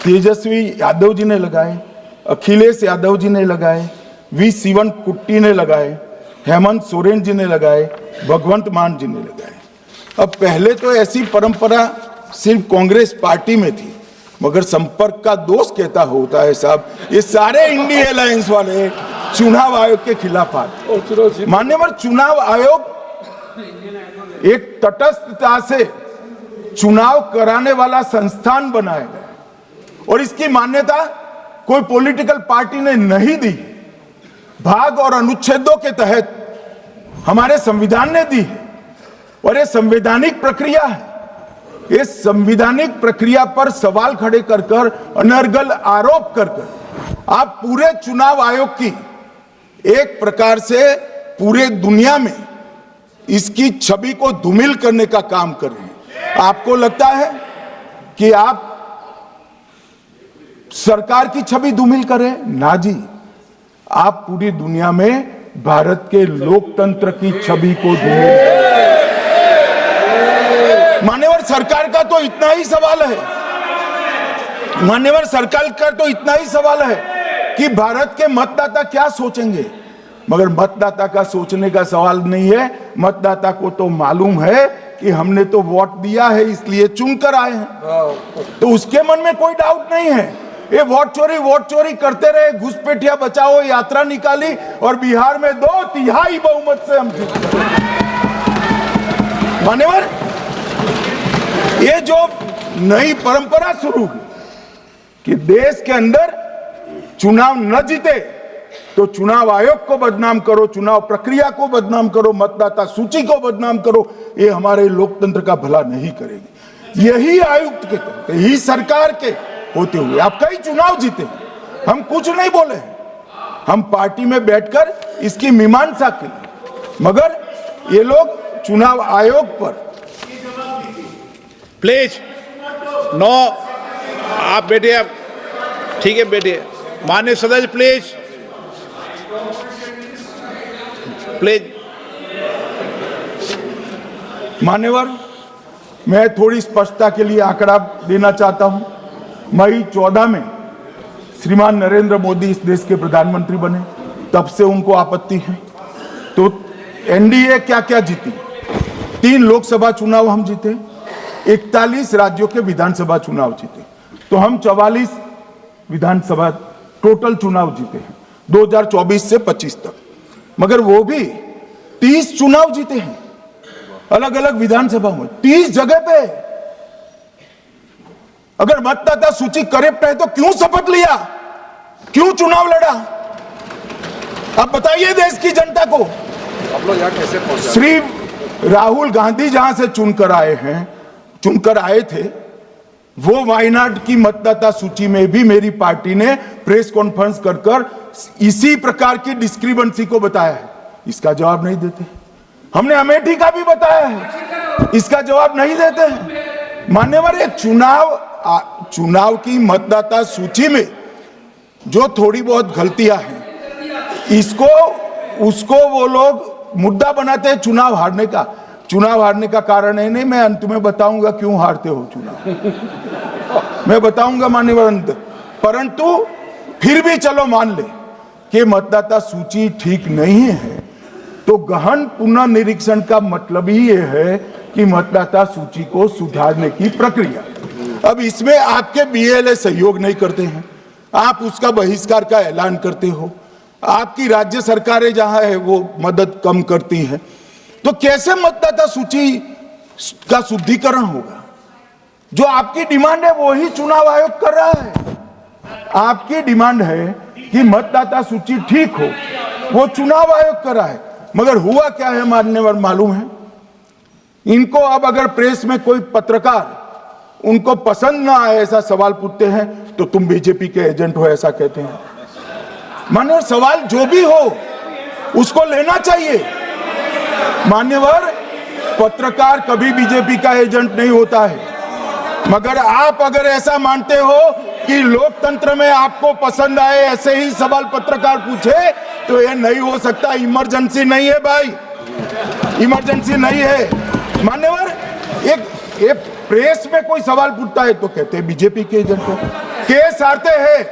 Speaker 1: तेजस्वी यादव जी ने लगाए, अखिलेश यादव जी ने लगाए, वी शिवन कुट्टी ने लगाए, हेमंत सोरेन जी ने लगाए, भगवंत मान जी ने लगाए। अब पहले तो ऐसी परंपरा सिर्फ कांग्रेस पार्टी में थी, मगर संपर्क का दोष कहता होता है साहब, ये सारे इंडिया अलायंस वाले चुनाव आयोग के खिलाफ आते। मान्यवर, चुनाव आयोग एक तटस्थता से चुनाव कराने वाला संस्थान बनाया गया और इसकी मान्यता कोई पॉलिटिकल पार्टी ने नहीं दी। भाग और अनुच्छेदों के तहत हमारे संविधान ने दी है और ये संवैधानिक प्रक्रिया है। इस संवैधानिक प्रक्रिया पर सवाल खड़े कर कर, अनर्गल आरोप कर कर आप पूरे चुनाव आयोग की एक प्रकार से पूरे दुनिया में इसकी छवि को धूमिल करने का काम कर रहे हैं। आपको लगता है कि आप सरकार की छवि धूमिल करें? ना जी, आप पूरी दुनिया में भारत के लोकतंत्र की छवि को धूमिल करें। मान्यवर, सरकार का तो इतना ही सवाल है, मान्यवर सरकार का तो इतना ही सवाल है कि भारत के मतदाता क्या सोचेंगे, मगर मतदाता का सोचने का सवाल नहीं है। मतदाता को तो मालूम है कि हमने तो वोट दिया है इसलिए चुनकर आए हैं, तो उसके मन में कोई डाउट नहीं है। ये वोट चोरी करते रहे, घुसपैठिया बचाओ यात्रा निकाली और बिहार में 2/3 बहुमत से हम जीत गए। मान्यवर, ये जो नई परंपरा शुरू हुई कि देश के अंदर चुनाव न जीते तो चुनाव आयोग को बदनाम करो, चुनाव प्रक्रिया को बदनाम करो, मतदाता सूची को बदनाम करो, ये हमारे लोकतंत्र का भला नहीं करेगी। यही आयुक्त के तहत, यही सरकार के होते हुए आप कई चुनाव जीते हैं। हम कुछ नहीं बोले हैं, हम पार्टी में बैठकर इसकी मीमांसा की, मगर ये लोग चुनाव आयोग पर
Speaker 2: प्लीज नो, आप बैठिए, आप ठीक है बैठिए। माननीय सदस्य प्लीज प्लीज।
Speaker 1: मान्यवर, मैं थोड़ी स्पष्टता के लिए आंकड़ा देना चाहता हूं। मई 14 में श्रीमान नरेंद्र मोदी इस देश के प्रधानमंत्री बने, तब से उनको आपत्ति है। तो एनडीए क्या क्या जीती? 3 लोकसभा चुनाव हम जीते, 41 राज्यों के विधानसभा चुनाव जीते, तो हम 44 विधानसभा टोटल चुनाव जीते हैं 2024 से 25 तक। मगर वो भी 30 चुनाव जीते हैं अलग अलग विधानसभा में, 30 जगह पे। अगर मतदाता सूची करेक्ट है तो क्यों शपथ लिया, क्यों चुनाव लड़ा? आप बताइए देश की जनता को।
Speaker 5: आप लोग यहाँ कैसे पहुंचे?
Speaker 1: श्री राहुल गांधी जहां से चुनकर आए थे, वो वायनाड की मतदाता सूची में भी मेरी पार्टी ने प्रेस कॉन्फ्रेंस कर इसी प्रकार की डिस्क्रिपेंसी को बताया है। इसका जवाब नहीं देते। हमने अमेठी का भी बताया है, इसका जवाब नहीं देते हैं। मान्यवर, ये चुनाव की मतदाता सूची में जो थोड़ी बहुत गलतियां हैं, उसको वो लोग मुद्दा बनाते हैं चुनाव हारने का। चुनाव हारने का कारण है नहीं, मैं अंत में बताऊंगा क्यों हारते हो चुनाव, मैं बताऊंगा मान्यवर अंत। परंतु फिर भी चलो मान ले कि मतदाता सूची ठीक नहीं है, तो गहन पुनर्निरीक्षण का मतलब ही यह है कि मतदाता सूची को सुधारने की प्रक्रिया। अब इसमें आपके बीएलए सहयोग नहीं करते हैं, आप उसका बहिष्कार का ऐलान करते हो, आपकी राज्य सरकारें जहां है वो मदद कम करती है, तो कैसे मतदाता सूची का शुद्धिकरण होगा? जो आपकी डिमांड है वो ही चुनाव आयोग कर रहा है। आपकी डिमांड है कि मतदाता सूची ठीक हो, वो चुनाव आयोग कर रहा है, मगर हुआ क्या है मान्यवर मालूम है? इनको अब अगर प्रेस में कोई पत्रकार उनको पसंद ना आए ऐसा सवाल पूछते हैं तो तुम बीजेपी के एजेंट हो ऐसा कहते हैं। मान्यवर, सवाल जो भी हो उसको लेना चाहिए। मान्यवर, पत्रकार कभी बीजेपी का एजेंट नहीं होता है, मगर आप अगर ऐसा मानते हो कि लोकतंत्र में आपको पसंद आए ऐसे ही सवाल पत्रकार पूछे तो ये नहीं हो सकता। इमरजेंसी नहीं है भाई, इमरजेंसी नहीं है। मान्यवर, एक प्रेस में कोई सवाल पूछता है तो कहते हैं बीजेपी के एजेंट है, केस हारते हैं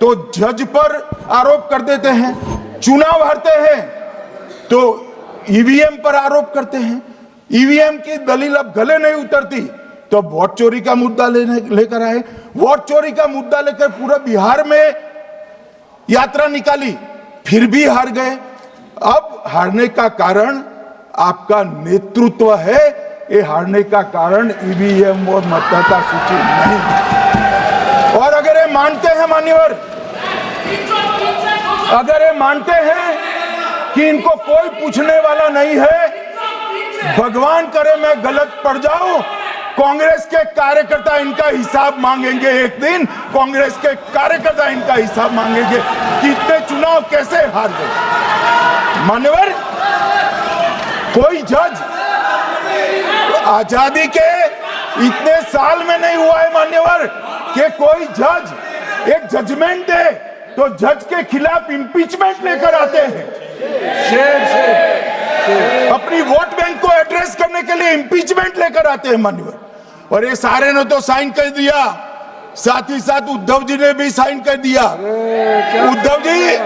Speaker 1: तो जज पर आरोप कर देते हैं, चुनाव हारते हैं तो ईवीएम पर आरोप करते हैं, ईवीएम की दलील अब गले नहीं उतरती तो वोट चोरी का मुद्दा लेकर आए, वोट चोरी का मुद्दा लेकर पूरा बिहार में यात्रा निकाली, फिर भी हार गए। अब हारने का कारण आपका नेतृत्व है, ये हारने का कारण ईवीएम और मतदाता सूची नहीं। और अगर ये मानते हैं मान्यवर, अगर ये मानते हैं कि इनको कोई पूछने वाला नहीं है, भगवान करे मैं गलत पड़ जाऊं, कांग्रेस के कार्यकर्ता इनका हिसाब मांगेंगे। एक दिन कांग्रेस के कार्यकर्ता इनका हिसाब मांगेंगे कि इतने चुनाव कैसे हार गए। मान्यवर, कोई जज आजादी के इतने साल में नहीं हुआ है मान्यवर कि कोई जज एक जजमेंट दे तो जज के खिलाफ इंपीचमेंट लेकर आते हैं। अपनी वोट बैंक को एड्रेस करने के लिए इंपीचमेंट लेकर आते हैं मान्यवर। और ये सारे ने तो साइन कर दिया, साथ ही साथ उद्धव जी ने भी साइन कर दिया। उद्धव जी,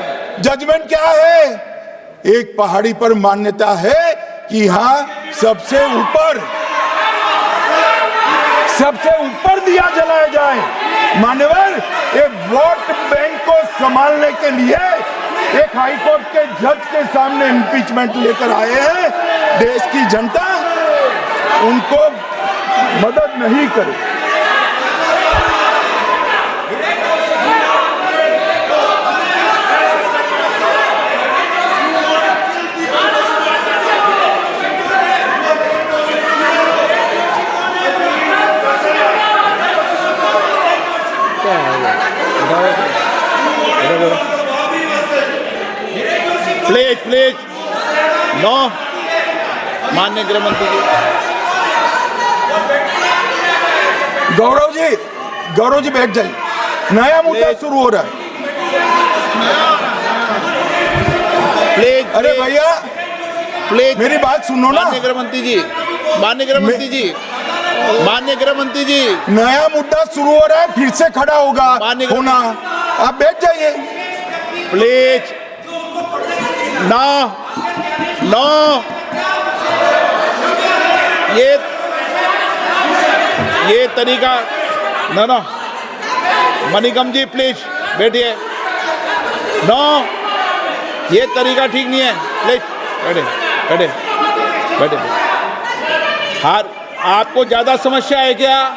Speaker 1: जजमेंट क्या है? एक पहाड़ी पर मान्यता है कि हाँ सबसे ऊपर दिया जलाया जाए। मान्यवर, एक वोट बैंक को संभालने के लिए एक हाईकोर्ट के जज के सामने इंपीचमेंट लेकर आए हैं। देश की जनता उनको मदद नहीं करे।
Speaker 2: प्लीज नो, माननीय गृह मंत्री जी।
Speaker 1: गौरव जी बैठ जाइए, नया मुद्दा शुरू हो रहा है।
Speaker 2: प्लीज,
Speaker 1: अरे भैया
Speaker 2: प्लीज
Speaker 1: मेरी बात सुनो ना।
Speaker 2: माननीय गृह मंत्री जी, माननीय गृह मंत्री जी, माननीय गृह मंत्री जी,
Speaker 1: नया मुद्दा शुरू हो रहा है, फिर से खड़ा होगा होना। आप बैठ जाइए
Speaker 2: प्लीज। नो नो, ये तरीका नो। मणिकम जी प्लीज बैठिए। नो, ये तरीका ठीक नहीं है। प्लीज बैठे। हर आपको ज्यादा समस्या है क्या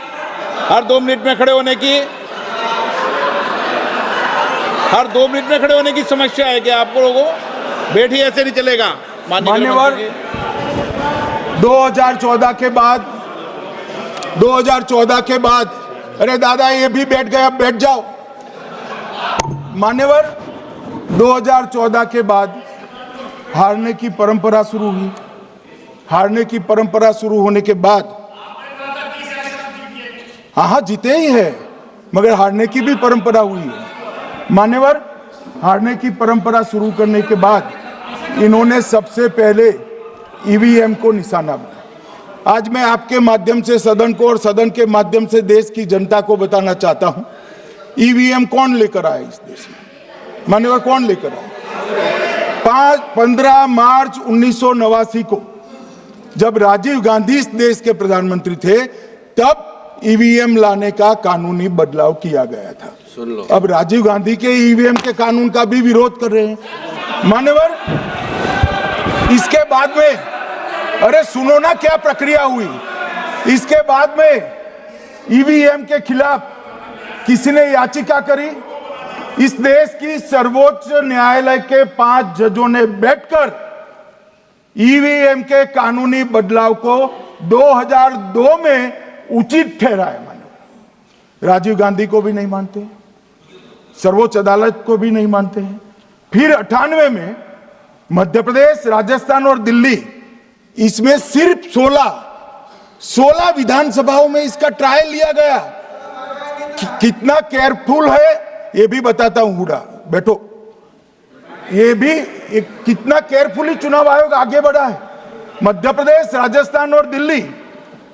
Speaker 2: हर 2 मिनट में खड़े होने की? हर 2 मिनट में खड़े होने की समस्या है क्या आपको लोगों? बैठिए, ऐसे नहीं चलेगा।
Speaker 1: मान्यवर, 2014 के बाद अरे दादा ये भी बैठ गए, अब बैठ जाओ। मान्यवर, 2014 के बाद हारने की परंपरा शुरू हुई। हारने की परंपरा शुरू होने के बाद हाँ जीते ही है, मगर हारने की भी परंपरा हुई है। मान्यवर, हारने की परंपरा शुरू करने के बाद इन्होंने सबसे पहले ईवीएम को निशाना बनाया। आज मैं आपके माध्यम से सदन को और सदन के माध्यम से देश की जनता को बताना चाहता हूं, ईवीएम कौन लेकर आया इस देश में? मान्यवर, कौन लेकर आया? 15 मार्च 1989 को जब राजीव गांधी इस देश के प्रधानमंत्री थे, तब ईवीएम लाने का कानूनी बदलाव किया गया था।
Speaker 5: सुन लो।
Speaker 1: अब राजीव गांधी के ईवीएम के कानून का भी विरोध कर रहे हैं मान्यवर। इसके बाद में, अरे सुनो ना क्या प्रक्रिया हुई। इसके बाद में ईवीएम के खिलाफ किसी ने याचिका करी। इस देश की सर्वोच्च न्यायालय के 5 जजों ने बैठकर ईवीएम के कानूनी बदलाव को 2002 में उचित ठहराया। मानो राजीव गांधी को भी नहीं मानते, सर्वोच्च अदालत को भी नहीं मानते हैं। फिर 98 में मध्य प्रदेश, राजस्थान और दिल्ली, इसमें सिर्फ 16 विधानसभाओं में इसका ट्रायल लिया गया। कितना केयरफुल है ये भी बताता हूं। हुडा बैठो, ये भी कितना केयरफुली चुनाव आयोग आगे बढ़ा है। मध्य प्रदेश, राजस्थान और दिल्ली,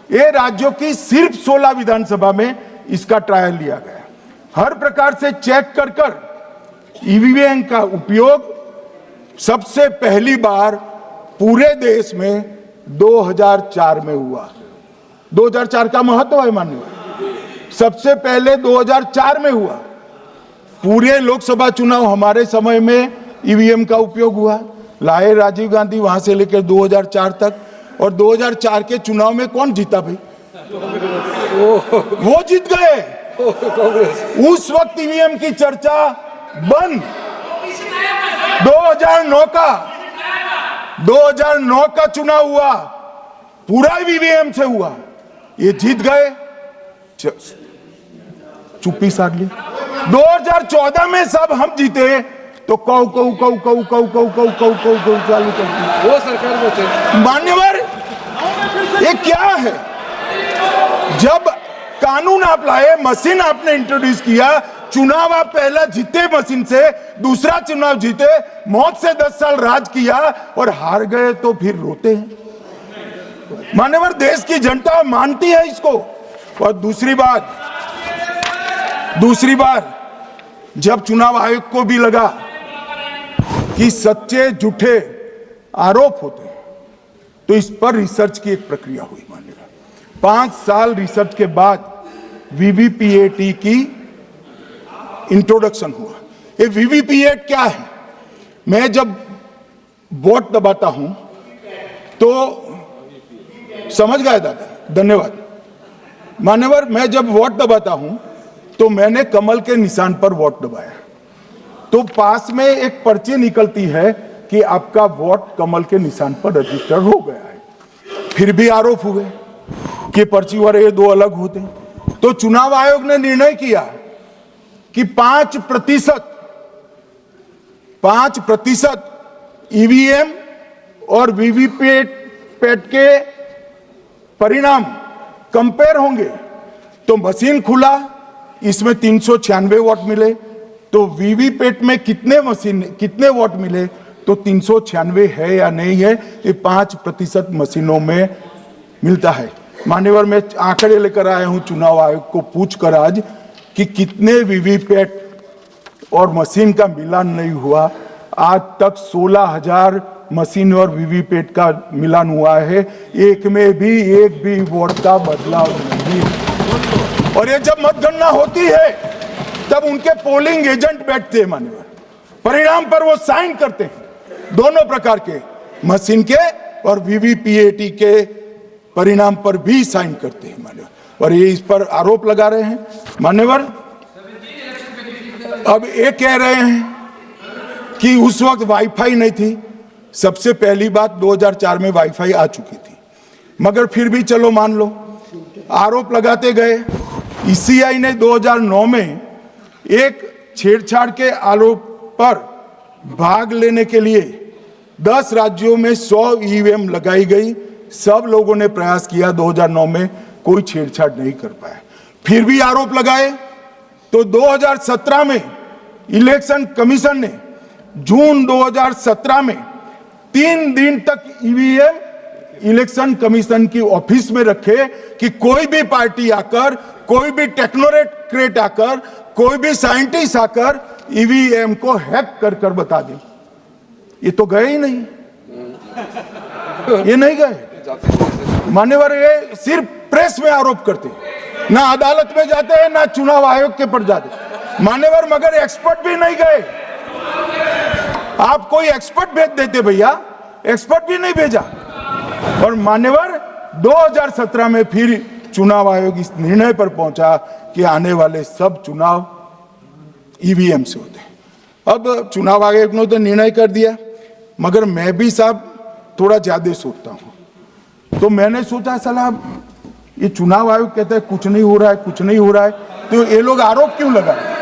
Speaker 1: ये राज्यों की सिर्फ 16 विधानसभा में इसका ट्रायल लिया गया। हर प्रकार से चेक कर ईवीएम का उपयोग सबसे पहली बार पूरे देश में 2004 में हुआ। 2004 का महत्व है माननीय। सबसे पहले 2004 में हुआ। पूरे लोकसभा चुनाव हमारे समय में ईवीएम का उपयोग हुआ। लाए राजीव गांधी, वहां से लेकर 2004 तक। और 2004 के चुनाव में कौन जीता भाई? वो जीत गए। उस वक्त ईवीएम की चर्चा बंद। 2009 का चुनाव हुआ, पूरा ईवीएम से हुआ, ये जीत गए। चुप्पी साध ली। 2014 में सब हम जीते तो कौ चालू कर दी।
Speaker 5: वो सरकार में थे
Speaker 1: मान्यवर, ये क्या है? जब कानून आप लाए, मशीन आपने इंट्रोड्यूस किया, चुनाव आप पहला जीते मशीन से, दूसरा चुनाव जीते, मौत से 10 साल राज किया और हार गए तो फिर रोते हैं। मान्यवर, देश की जनता मानती है इसको। और दूसरी बार जब चुनाव आयोग को भी लगा कि सच्चे झूठे आरोप होते हैं तो इस पर रिसर्च की एक प्रक्रिया हुई। मानिएगा 5 साल रिसर्च के बाद वीवीपीएटी की इंट्रोडक्शन हुआ। ये वीवीपीएटी क्या है? मैं जब वोट दबाता हूं तो समझ गए दादा, धन्यवाद मान्यवर। मैं जब वोट दबाता हूं तो मैंने कमल के निशान पर वोट दबाया, तो पास में एक पर्ची निकलती है कि आपका वोट कमल के निशान पर रजिस्टर हो गया है। फिर भी आरोप हुए कि पर्ची वाले ये 2 अलग होते हैं। तो चुनाव आयोग ने निर्णय किया कि 5% ईवीएम और वीवीपैट के परिणाम कंपेयर होंगे। तो मशीन खुला, इसमें 396 वोट मिले। तो वीवीपैट में कितने वोट मिले? तो 396 है या नहीं है, ये 5% मशीनों में मिलता है। मान्यवर, मैं आंकड़े लेकर आया हूं चुनाव आयोग को पूछकर आज कि कितने वीवीपैट और मशीन का मिलान नहीं हुआ। आज तक 16,000 मशीन और वीवीपैट का मिलान हुआ है, एक भी वोट का बदलाव नहीं। और ये जब मतगणना होती है तब उनके पोलिंग एजेंट बैठते हैं मान्यवर, परिणाम पर वो साइन करते हैं, दोनों प्रकार के, मशीन के और वीवीपीएटी के परिणाम पर भी साइन करते हैं मान्यवर। और ये इस पर आरोप लगा रहे हैं मान्यवर। अब ये कह रहे हैं कि उस वक्त वाईफाई नहीं थी। सबसे पहली बात, 2004 में वाईफाई आ चुकी थी, मगर फिर भी चलो मान लो, आरोप लगाते गए। ईसीआई ने 2009 में एक छेड़छाड़ के आरोप पर भाग लेने के लिए 10 राज्यों में 100 ईवीएम लगाई गई। सब लोगों ने प्रयास किया, 2009 में कोई छेड़छाड़ नहीं कर पाया। फिर भी आरोप लगाए तो 2017 में इलेक्शन कमीशन ने जून 2017 में 3 दिन तक ईवीएम इलेक्शन कमीशन की ऑफिस में रखे कि कोई भी पार्टी आकर, कोई भी टेक्नोक्रेट आकर, कोई भी साइंटिस्ट आकर ईवीएम को हैक कर बता दे। ये तो गए ही नहीं, ये नहीं गए मान्यवर। ये सिर्फ प्रेस में आरोप करते, ना अदालत में जाते हैं, ना चुनाव आयोग के पर जाते। मान्यवर मगर एक्सपर्ट भी नहीं गए। आप कोई एक्सपर्ट भेज देते भैया, एक्सपर्ट भी नहीं भेजा। और मान्यवर 2017 में फिर चुनाव आयोग इस निर्णय पर पहुंचा कि आने वाले सब चुनाव ईवीएम से होते हैं। अब चुनाव आयोग ने तो निर्णय कर दिया, मगर मैं भी साहब थोड़ा ज्यादा सोचता हूं। तो मैंने सोचा साला ये चुनाव आयोग कहता है कुछ नहीं हो रहा है, कुछ नहीं हो रहा है, तो ये लोग आरोप क्यों लगा रहे हैं?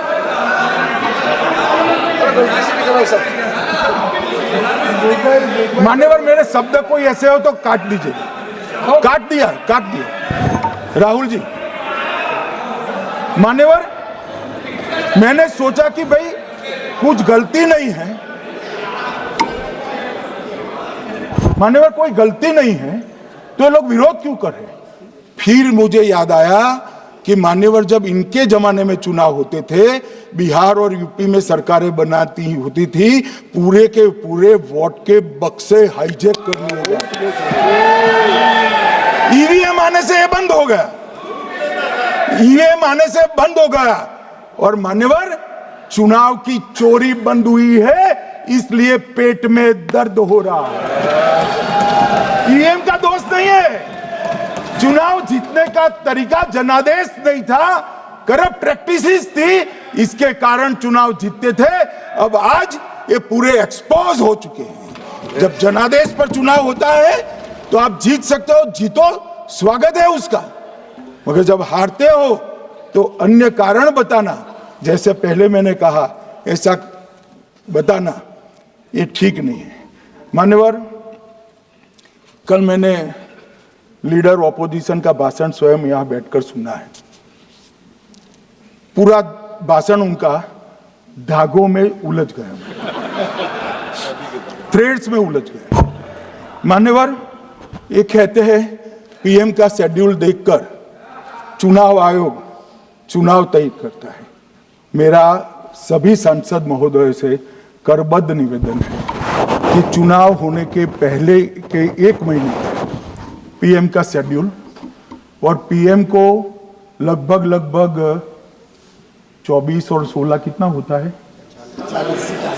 Speaker 1: मान्यवर मेरे शब्द कोई ऐसे हो तो काट दीजिए। काट दिया राहुल जी। मान्यवर मैंने सोचा कि भाई कुछ गलती नहीं है, मान्यवर कोई गलती नहीं है, तो ये लोग विरोध क्यों कर रहे हैं? फिर मुझे याद आया कि मान्यवर जब इनके जमाने में चुनाव होते थे, बिहार और यूपी में सरकारें बनाती होती थी, पूरे के पूरे वोट के बक्से हाईजैक कर लिए जाते। ईवीएम आने से ये बंद हो गया, ईवीएम आने से बंद हो गया। और मान्यवर चुनाव की चोरी बंद हुई है, इसलिए पेट में दर्द हो रहा है। ईवीएम का दोष नहीं है, चुनाव जीतने का तरीका जनादेश नहीं था, करप्ट प्रैक्टिसेस थी, इसके कारण चुनाव जीतते थे। अब आज ये पूरे एक्सपोज हो चुके हैं। जब जनादेश पर चुनाव होता है तो आप जीत सकते हो, जीतो, स्वागत है उसका, मगर जब हारते हो तो अन्य कारण बताना, जैसे पहले मैंने कहा ऐसा बताना, ये ठीक नहीं है। मान्यवर कल मैंने लीडर ऑपोजिशन का भाषण स्वयं यहां बैठकर सुना है। पूरा भाषण उनका धागों में उलझ गया, थ्रेड्स में उलझ गया। मान्यवर ये कहते हैं पीएम का शेड्यूल देखकर चुनाव आयोग चुनाव तय करता है। मेरा सभी सांसद महोदय से करबद्ध निवेदन है कि चुनाव होने के पहले के 1 महीने पीएम का शेड्यूल, और पीएम को लगभग 24 और 16 कितना होता है,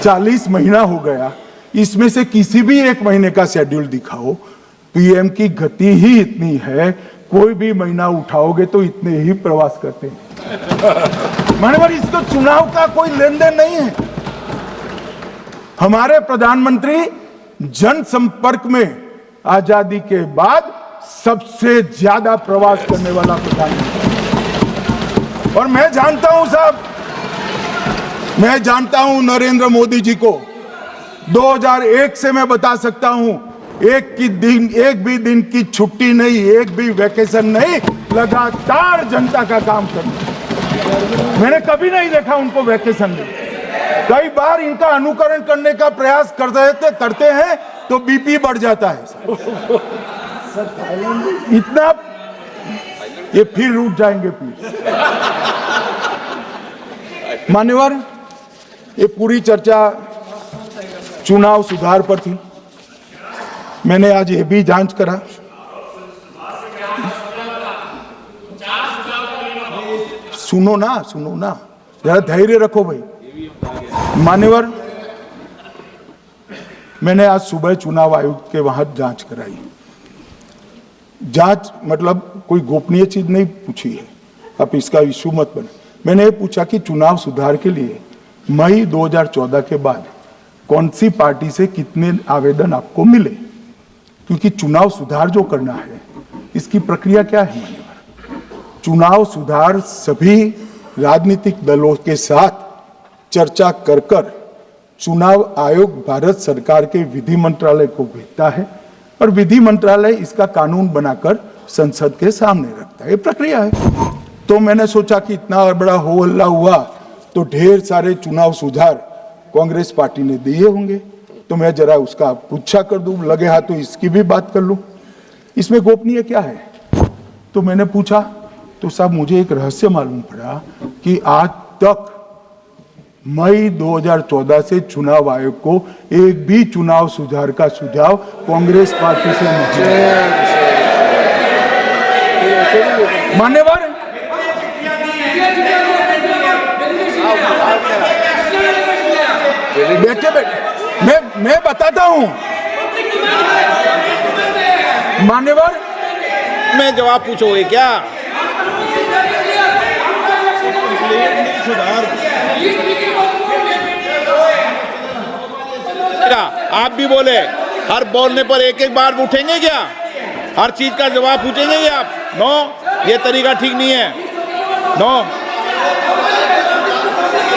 Speaker 1: 40 महीना हो गया। इसमें से किसी भी 1 महीने का शेड्यूल दिखाओ। पीएम की गति ही इतनी है, कोई भी महीना उठाओगे तो इतने ही प्रवास करते हैं। मानवर इसको चुनाव का कोई लेन देन नहीं है। हमारे प्रधानमंत्री जनसंपर्क में आजादी के बाद सबसे ज्यादा प्रवास करने वाला प्रधानमंत्री। और मैं जानता हूं साहब, मैं जानता हूं नरेंद्र मोदी जी को 2001 से मैं बता सकता हूं, एक भी दिन की छुट्टी नहीं, एक भी वैकेशन नहीं, लगातार जनता का काम करना। मैंने कभी नहीं देखा उनको वैकेशन में। कई बार इनका अनुकरण करने का प्रयास करते हैं तो बीपी बढ़ जाता है इतना, ये फिर रुक जाएंगे प्लीज। मान्यवर ये पूरी चर्चा चुनाव सुधार पर थी। मैंने आज ये भी जांच करा, सुनो ना, जरा धैर्य रखो भाई। मान्यवर मैंने आज सुबह चुनाव आयुक्त के वहां जांच कराई। जांच मतलब कोई गोपनीय चीज नहीं पूछी है, आप इसका इशू मत बने। मैंने ये पूछा कि चुनाव सुधार के लिए मई 2014 के बाद कौन सी पार्टी से कितने आवेदन आपको मिले, क्योंकि चुनाव सुधार जो करना है इसकी प्रक्रिया क्या है। चुनाव सुधार सभी राजनीतिक दलों के साथ चर्चा कर चुनाव आयोग भारत सरकार के विधि मंत्रालय को भेजता है और विधि मंत्रालय इसका कानून बनाकर संसद के सामने रखता है। ये प्रक्रिया है। तो मैंने सोचा कि इतना बड़ा हो हल्ला हुआ तो ढेर सारे चुनाव सुधार कांग्रेस पार्टी ने दिए होंगे, तो मैं जरा उसका पूछा कर दूं, लगे हाथ तो इसकी भी बात कर लूं। इसमें गोपनीय क्या है? तो मैंने पूछा तो साहब मुझे एक रहस्य मालूम पड़ा कि आज तक मई 2014 से चुनाव आयोग को एक भी चुनाव सुधार का सुझाव कांग्रेस पार्टी से नहीं। मान्यवर बैठे बैठे मैं बताता हूं मान्यवर।
Speaker 2: मैं जवाब पूछोगे क्या? आप भी बोले, हर बोलने पर एक एक बार उठेंगे क्या? हर चीज का जवाब पूछेंगे क्या आप? नो, ये तरीका ठीक नहीं है। नो,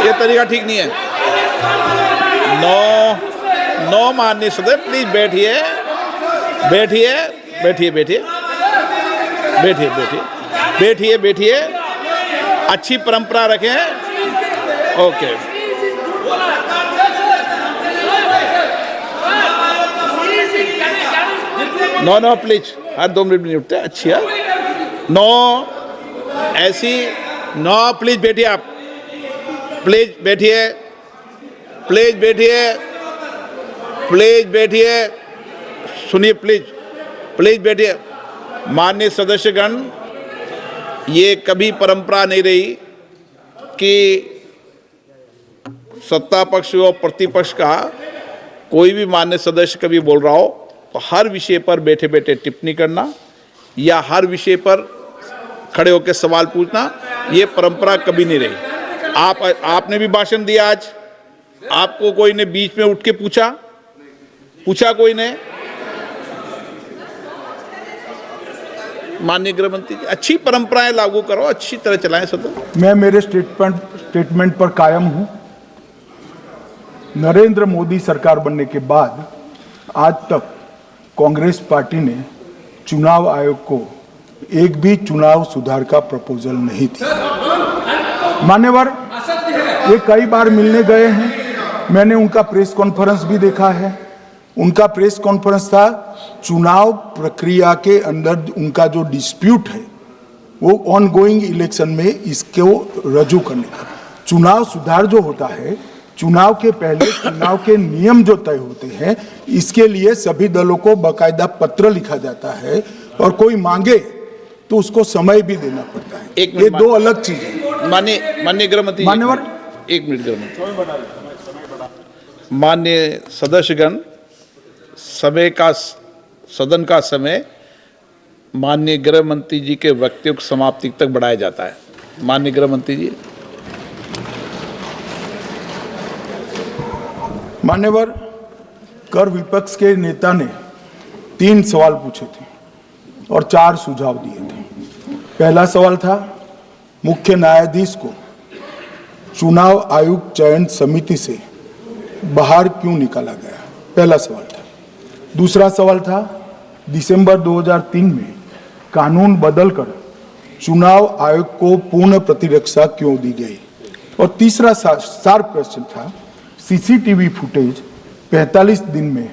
Speaker 2: ये तरीका ठीक नहीं है। नो नो माननीय सदस्य, प्लीज बैठिए बैठिए बैठिए बैठिए बैठिए बैठिए बैठिए बैठिए अच्छी परंपरा रखें। ओके, नो नो प्लीज, हर 2 मिनट नहीं उठते। अच्छी है। नो, ऐसी नो, प्लीज बैठिए आप, प्लीज बैठिए, प्लीज बैठिए, प्लीज बैठिए, सुनिए प्लीज, प्लीज बैठिए। माननीय सदस्यगण, ये कभी परंपरा नहीं रही कि सत्ता पक्ष और प्रतिपक्ष का कोई भी माननीय सदस्य कभी बोल रहा हो तो हर विषय पर बैठे बैठे टिप्पणी करना या हर विषय पर खड़े होकर सवाल पूछना, ये परंपरा कभी नहीं रही। आपने भी भाषण दिया आज, आपको कोई ने बीच में उठ के पूछा कोई ने? माननीय गृह मंत्री जी, अच्छी परंपराएं लागू करो, अच्छी तरह चलाएं सदन।
Speaker 1: मैं मेरे स्टेटमेंट पर कायम हूं। नरेंद्र मोदी सरकार बनने के बाद आज तक कांग्रेस पार्टी ने चुनाव आयोग को एक भी चुनाव सुधार का प्रपोजल नहीं दिया। मान्यवर, ये कई बार मिलने गए हैं, मैंने उनका प्रेस कॉन्फ्रेंस भी देखा है। उनका प्रेस कॉन्फ्रेंस था चुनाव प्रक्रिया के अंदर उनका जो डिस्प्यूट है वो ऑन गोइंग इलेक्शन में इसको रजू करने का। चुनाव सुधार जो होता है, चुनाव के पहले चुनाव के नियम जो तय होते हैं, इसके लिए सभी दलों को बाकायदा पत्र लिखा जाता है और कोई मांगे तो उसको समय भी देना पड़ता है। ये दो अलग चीज है।
Speaker 2: माननीय गृह मंत्री,
Speaker 1: मान्यवर,
Speaker 2: 1 मिनट गृह मंत्री। माननीय सदस्यगण, सदन का समय माननीय गृह मंत्री जी के वक्तव्य की समाप्ति तक बढ़ाया जाता है। माननीय गृह मंत्री जी।
Speaker 1: मान्यवर, कर विपक्ष के नेता ने 3 सवाल पूछे थे और 4 सुझाव दिए थे। पहला सवाल था मुख्य न्यायाधीश को चुनाव आयोग चयन समिति से बाहर क्यों निकाला गया, पहला सवाल था। दूसरा सवाल था दिसंबर 2003 में कानून बदलकर चुनाव आयोग को पूर्ण प्रतिरक्षा क्यों दी गई। और तीसरा शार्प क्वेश्चन था सीसीटीवी फुटेज 45 दिन में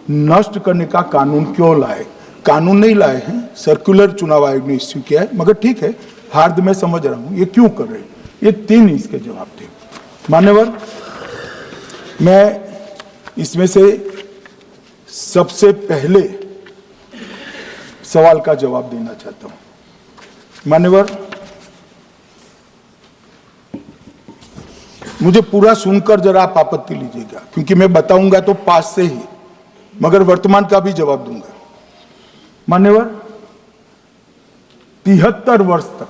Speaker 1: नष्ट करने का कानून क्यों लाए। कानून नहीं लाए हैं, सर्कुलर चुनाव आयोग ने इश्यू किया है, मगर ठीक है, हार्द में समझ रहा हूं ये क्यों कर रहे हैं। ये 3 इसके जवाब थे। मान्यवर, मैं इसमें से सबसे पहले सवाल का जवाब देना चाहता हूं। मान्यवर, मुझे पूरा सुनकर जरा आप आपत्ति लीजिएगा, क्योंकि मैं बताऊंगा तो पास से ही, मगर वर्तमान का भी जवाब दूंगा। मान्यवर, 73 वर्ष तक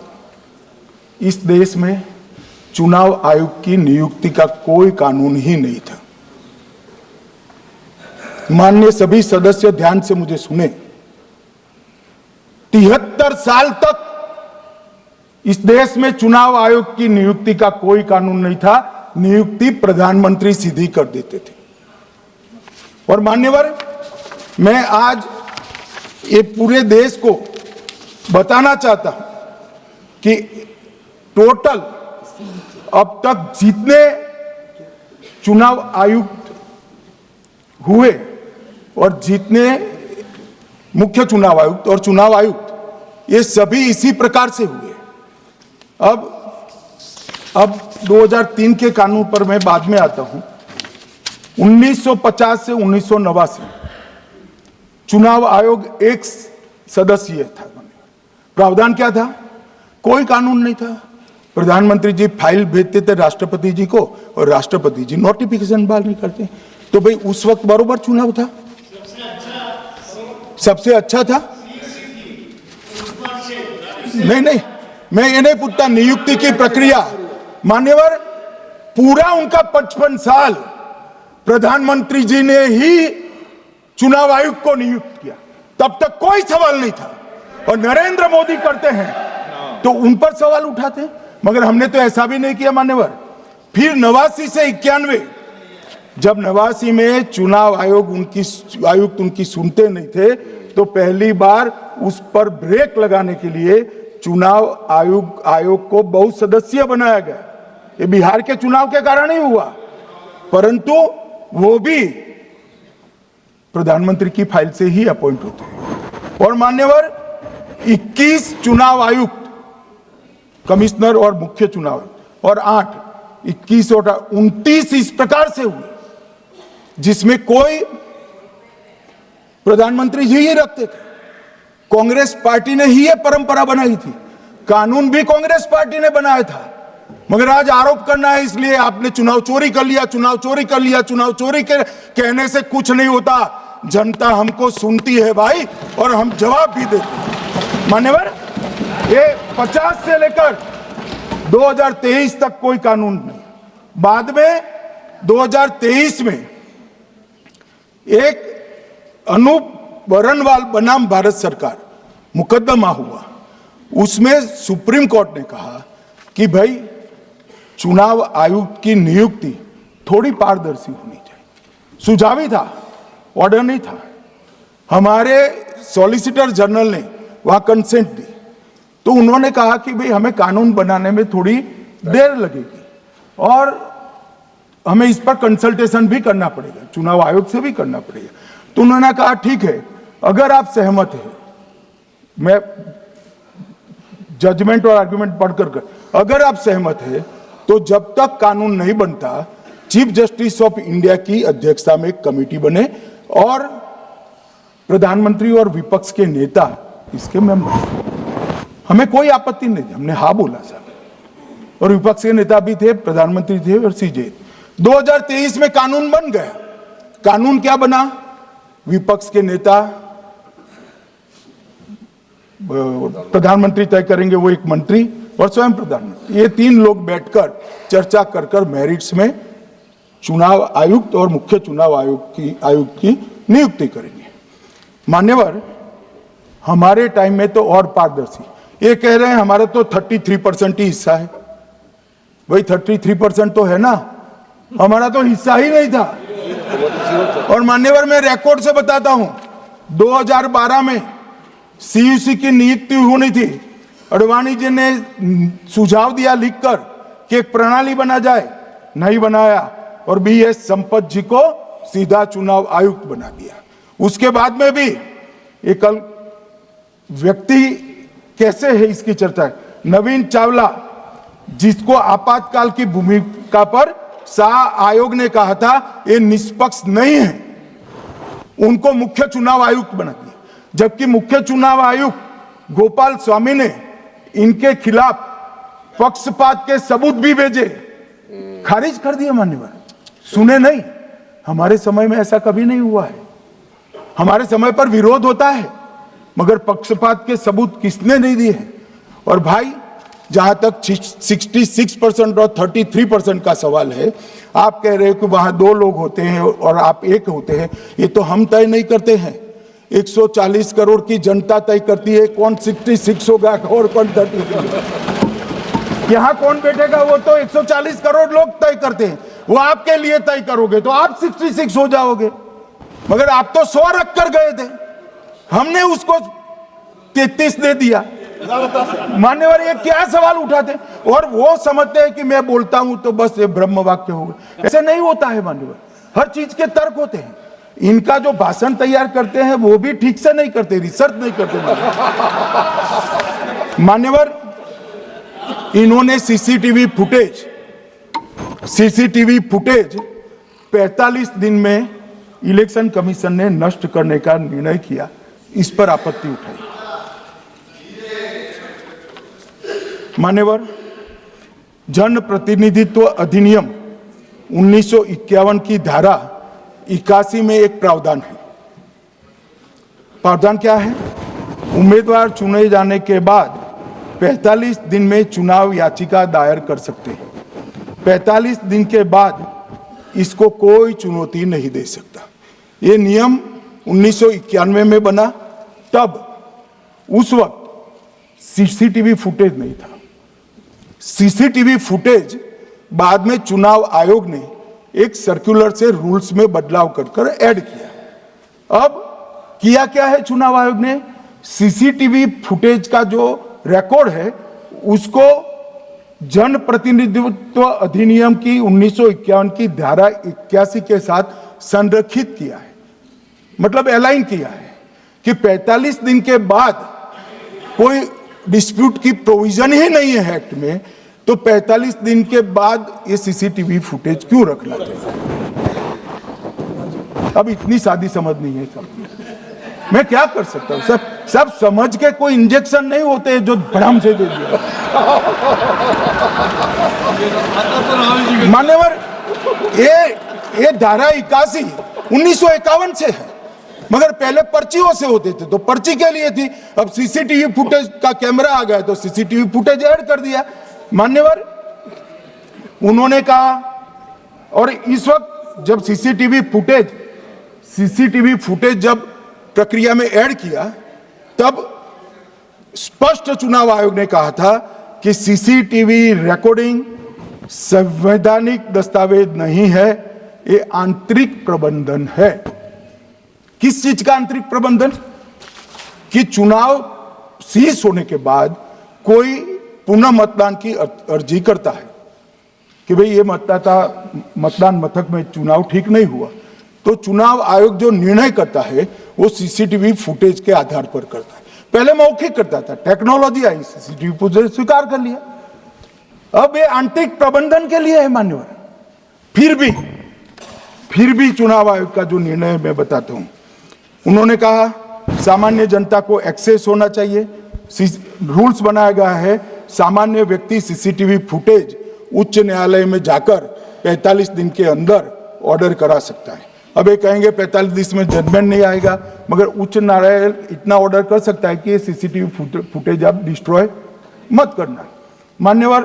Speaker 1: इस देश में चुनाव आयोग की नियुक्ति का कोई कानून ही नहीं था। माननीय सभी सदस्य ध्यान से मुझे सुने, 73 साल तक इस देश में चुनाव आयोग की नियुक्ति का कोई कानून नहीं था। नियुक्ति प्रधानमंत्री सीधी कर देते थे। और मान्यवर, मैं आज ये पूरे देश को बताना चाहता हूं कि टोटल अब तक जितने चुनाव आयुक्त हुए और जितने मुख्य चुनाव आयुक्त और चुनाव आयुक्त, ये सभी इसी प्रकार से हुए। अब 2003 के कानून पर मैं बाद में आता हूं। 1950 से 1989 चुनाव आयोग एक सदस्यीय था। प्रावधान क्या था? कोई कानून नहीं था, प्रधानमंत्री जी फाइल भेजते थे राष्ट्रपति जी को और राष्ट्रपति जी नोटिफिकेशन बहाल नहीं करते। तो भाई उस वक्त बरोबर चुनाव था, सबसे अच्छा था। नहीं, मैं ये नहीं पूछता नियुक्ति की प्रक्रिया। मान्यवर, पूरा उनका 55 साल प्रधानमंत्री जी ने ही चुनाव आयुक्त को नियुक्त किया, तब तक कोई सवाल नहीं था। और नरेंद्र मोदी करते हैं तो उन पर सवाल उठाते हैं, मगर हमने तो ऐसा भी नहीं किया मान्यवर। फिर 89 से 91, जब 89 में चुनाव आयुक्त उनकी सुनते नहीं थे, तो पहली बार उस पर ब्रेक लगाने के लिए चुनाव आयोग को बहुत सदस्यीय बनाया गया। ये बिहार के चुनाव के कारण ही हुआ, परंतु वो भी प्रधानमंत्री की फाइल से ही अपॉइंट होते हैं। और मान्यवर 21 चुनाव आयुक्त, कमिश्नर और मुख्य चुनाव, और 21 और 29 इस प्रकार से हुए जिसमें कोई प्रधानमंत्री जी ही रखते थे। कांग्रेस पार्टी ने ही यह परंपरा बनाई थी, कानून भी कांग्रेस पार्टी ने बनाया था। मगर आज आरोप करना है इसलिए आपने चुनाव चोरी कर लिया, चुनाव चोरी कर लिया, चुनाव चोरी के कहने से कुछ नहीं होता। जनता हमको सुनती है भाई, और हम जवाब भी देते हैं। मान्यवर, ये 50 से लेकर 2023 तक कोई कानून नहीं। बाद में 2023 में एक अनूप बरनवाल बनाम भारत सरकार मुकदमा हुआ, उसमें सुप्रीम कोर्ट ने कहा कि भाई चुनाव आयुक्त की नियुक्ति थोड़ी पारदर्शी होनी चाहिए। सुझावी था, ऑर्डर नहीं था। हमारे सॉलिसिटर जनरल ने वहां कंसेंट दी, तो उन्होंने कहा कि भाई हमें कानून बनाने में थोड़ी देर लगेगी और हमें इस पर कंसल्टेशन भी करना पड़ेगा, चुनाव आयोग से भी करना पड़ेगा। तो उन्होंने कहा ठीक है, अगर आप सहमत हैं, मैं जजमेंट और आर्गुमेंट पढ़कर अगर आप सहमत हैं तो जब तक कानून नहीं बनता, चीफ जस्टिस ऑफ इंडिया की अध्यक्षता में एक कमेटी बने और प्रधानमंत्री और विपक्ष के नेता इसके मेंबर। हमें कोई आपत्ति नहीं, हमने हाँ बोला सर, और विपक्ष के नेता भी थे, प्रधानमंत्री थे और सीजे। 2023 में कानून बन गया। कानून क्या बना? विपक्ष के नेता, प्रधानमंत्री तय करेंगे, वो एक मंत्री और स्वयं प्रधानमंत्री, ये 3 लोग बैठकर चर्चा कर मेरिट्स में चुनाव आयुक्त और मुख्य चुनाव आयुक्त की नियुक्ति करेंगे। मान्यवर, हमारे टाइम में तो और पारदर्शी, ये कह रहे हैं हमारा तो 33% ही हिस्सा है। भाई 33% तो है ना, हमारा तो हिस्सा ही नहीं था। और मान्यवर, मैं रिकॉर्ड से बताता हूं, 2012 में सीयूसी की नियुक्ति होनी थी। अडवाणी जी ने सुझाव दिया लिखकर कि एक प्रणाली बना जाए, नहीं बनाया और बीएस संपत जी को सीधा चुनाव आयुक्त बना दिया। उसके बाद में भी एक व्यक्ति कैसे है इसकी चर्चा है, नवीन चावला, जिसको आपातकाल की भूमिका पर शाह आयोग ने कहा था ये निष्पक्ष नहीं है, उनको मुख्य चुनाव आयुक्त बना दिया। जबकि मुख्य चुनाव आयुक्त गोपाल स्वामी ने इनके खिलाफ पक्षपात के सबूत भी भेजे, खारिज कर दिया। मान्यवर, सुने नहीं। हमारे समय में ऐसा कभी नहीं हुआ है। हमारे समय पर विरोध होता है, मगर पक्षपात के सबूत किसने नहीं दिए हैं। और भाई, जहां तक 66% और 33% का सवाल है, आप कह रहे हो कि वहां 2 लोग होते हैं और आप 1 होते हैं, ये तो हम तय नहीं करते हैं। 140 करोड़ की जनता तय करती है कौन 66 होगा और कौन 33। यहां कौन बैठेगा वो तो 140 करोड़ लोग तय करते हैं। वो आपके लिए तय करोगे तो आप 66 हो जाओगे, मगर आप तो 100 रख कर गए थे, हमने उसको 33 दे दिया। मान्यवर, ये क्या सवाल उठाते, और वो समझते हैं कि मैं बोलता हूं तो बस ये ब्रह्म वाक्य होगा। ऐसा नहीं होता है मान्यवर, हर चीज के तर्क होते हैं। इनका जो भाषण तैयार करते हैं वो भी ठीक से नहीं करते, रिसर्च नहीं करते। मान्यवर, इन्होंने सीसीटीवी फुटेज 45 दिन में इलेक्शन कमीशन ने नष्ट करने का निर्णय किया, इस पर आपत्ति उठाई। मान्यवर, जन प्रतिनिधित्व अधिनियम 1951 की धारा 81 में एक प्रावधान है। प्रावधान क्या है? उम्मीदवार चुने जाने के बाद 45 दिन में चुनाव याचिका दायर कर सकते हैं। 45 दिन के बाद इसको कोई चुनौती नहीं दे सकता। ये नियम 1991 में बना, तब उस वक्त सीसीटीवी फुटेज नहीं था। सीसीटीवी फुटेज बाद में चुनाव आयोग ने एक सर्कुलर से रूल्स में बदलाव कर ऐड किया। अब किया क्या है चुनाव आयोग ने? सीसीटीवी फुटेज का जो रिकॉर्ड है उसको जन प्रतिनिधित्व अधिनियम की 1951 की धारा 81 के साथ संरक्षित किया है, मतलब अलाइन किया है कि 45 दिन के बाद कोई डिस्प्यूट की प्रोविजन ही नहीं है एक्ट में, तो 45 दिन के बाद ये सीसीटीवी फुटेज क्यों रखना चाहिए? अब इतनी सादी समझ नहीं है सब। मैं क्या कर सकता हूं? सब समझ के कोई इंजेक्शन नहीं होते जो भड़ाम से दे दिया। मान्यवर, ये धारा 81 1951 से है, मगर पहले पर्चियों से होते थे तो पर्ची के लिए थी। अब सीसीटीवी फुटेज का कैमरा आ गया तो सीसीटीवी फुटेज ऐड कर दिया। मान्यवर, उन्होंने कहा, और इस वक्त जब सीसीटीवी फुटेज जब प्रक्रिया में ऐड किया, तब स्पष्ट चुनाव आयोग ने कहा था कि सीसीटीवी रिकॉर्डिंग संवैधानिक दस्तावेज नहीं है, ये आंतरिक प्रबंधन है। किस चीज का आंतरिक प्रबंधन? कि चुनाव सीज होने के बाद कोई पुनः मतदान की अर्जी करता है कि भाई ये मतदान मथक में चुनाव ठीक नहीं हुआ, तो चुनाव आयोग जो निर्णय करता है वो सीसीटीवी फुटेज के आधार पर करता है। पहले मौखिक करता था, टेक्नोलॉजी आई, सीसीटीवी फुटेज स्वीकार कर लिया। अब ये आंतरिक प्रबंधन के लिए है मान्यवर। फिर भी चुनाव आयोग का जो निर्णय मैं बताता हूं, उन्होंने कहा सामान्य जनता को एक्सेस होना चाहिए। रूल्स बनाया गया है, सामान्य व्यक्ति सीसीटीवी फुटेज उच्च न्यायालय में जाकर 45 दिन के अंदर ऑर्डर करा सकता है। अब ये कहेंगे 45 दिन में जजमेंट नहीं आएगा, मगर उच्च न्यायालय इतना ऑर्डर कर सकता है कि ये सीसीटीवी फुटेज आप डिस्ट्रॉय मत करना। मान्यवर,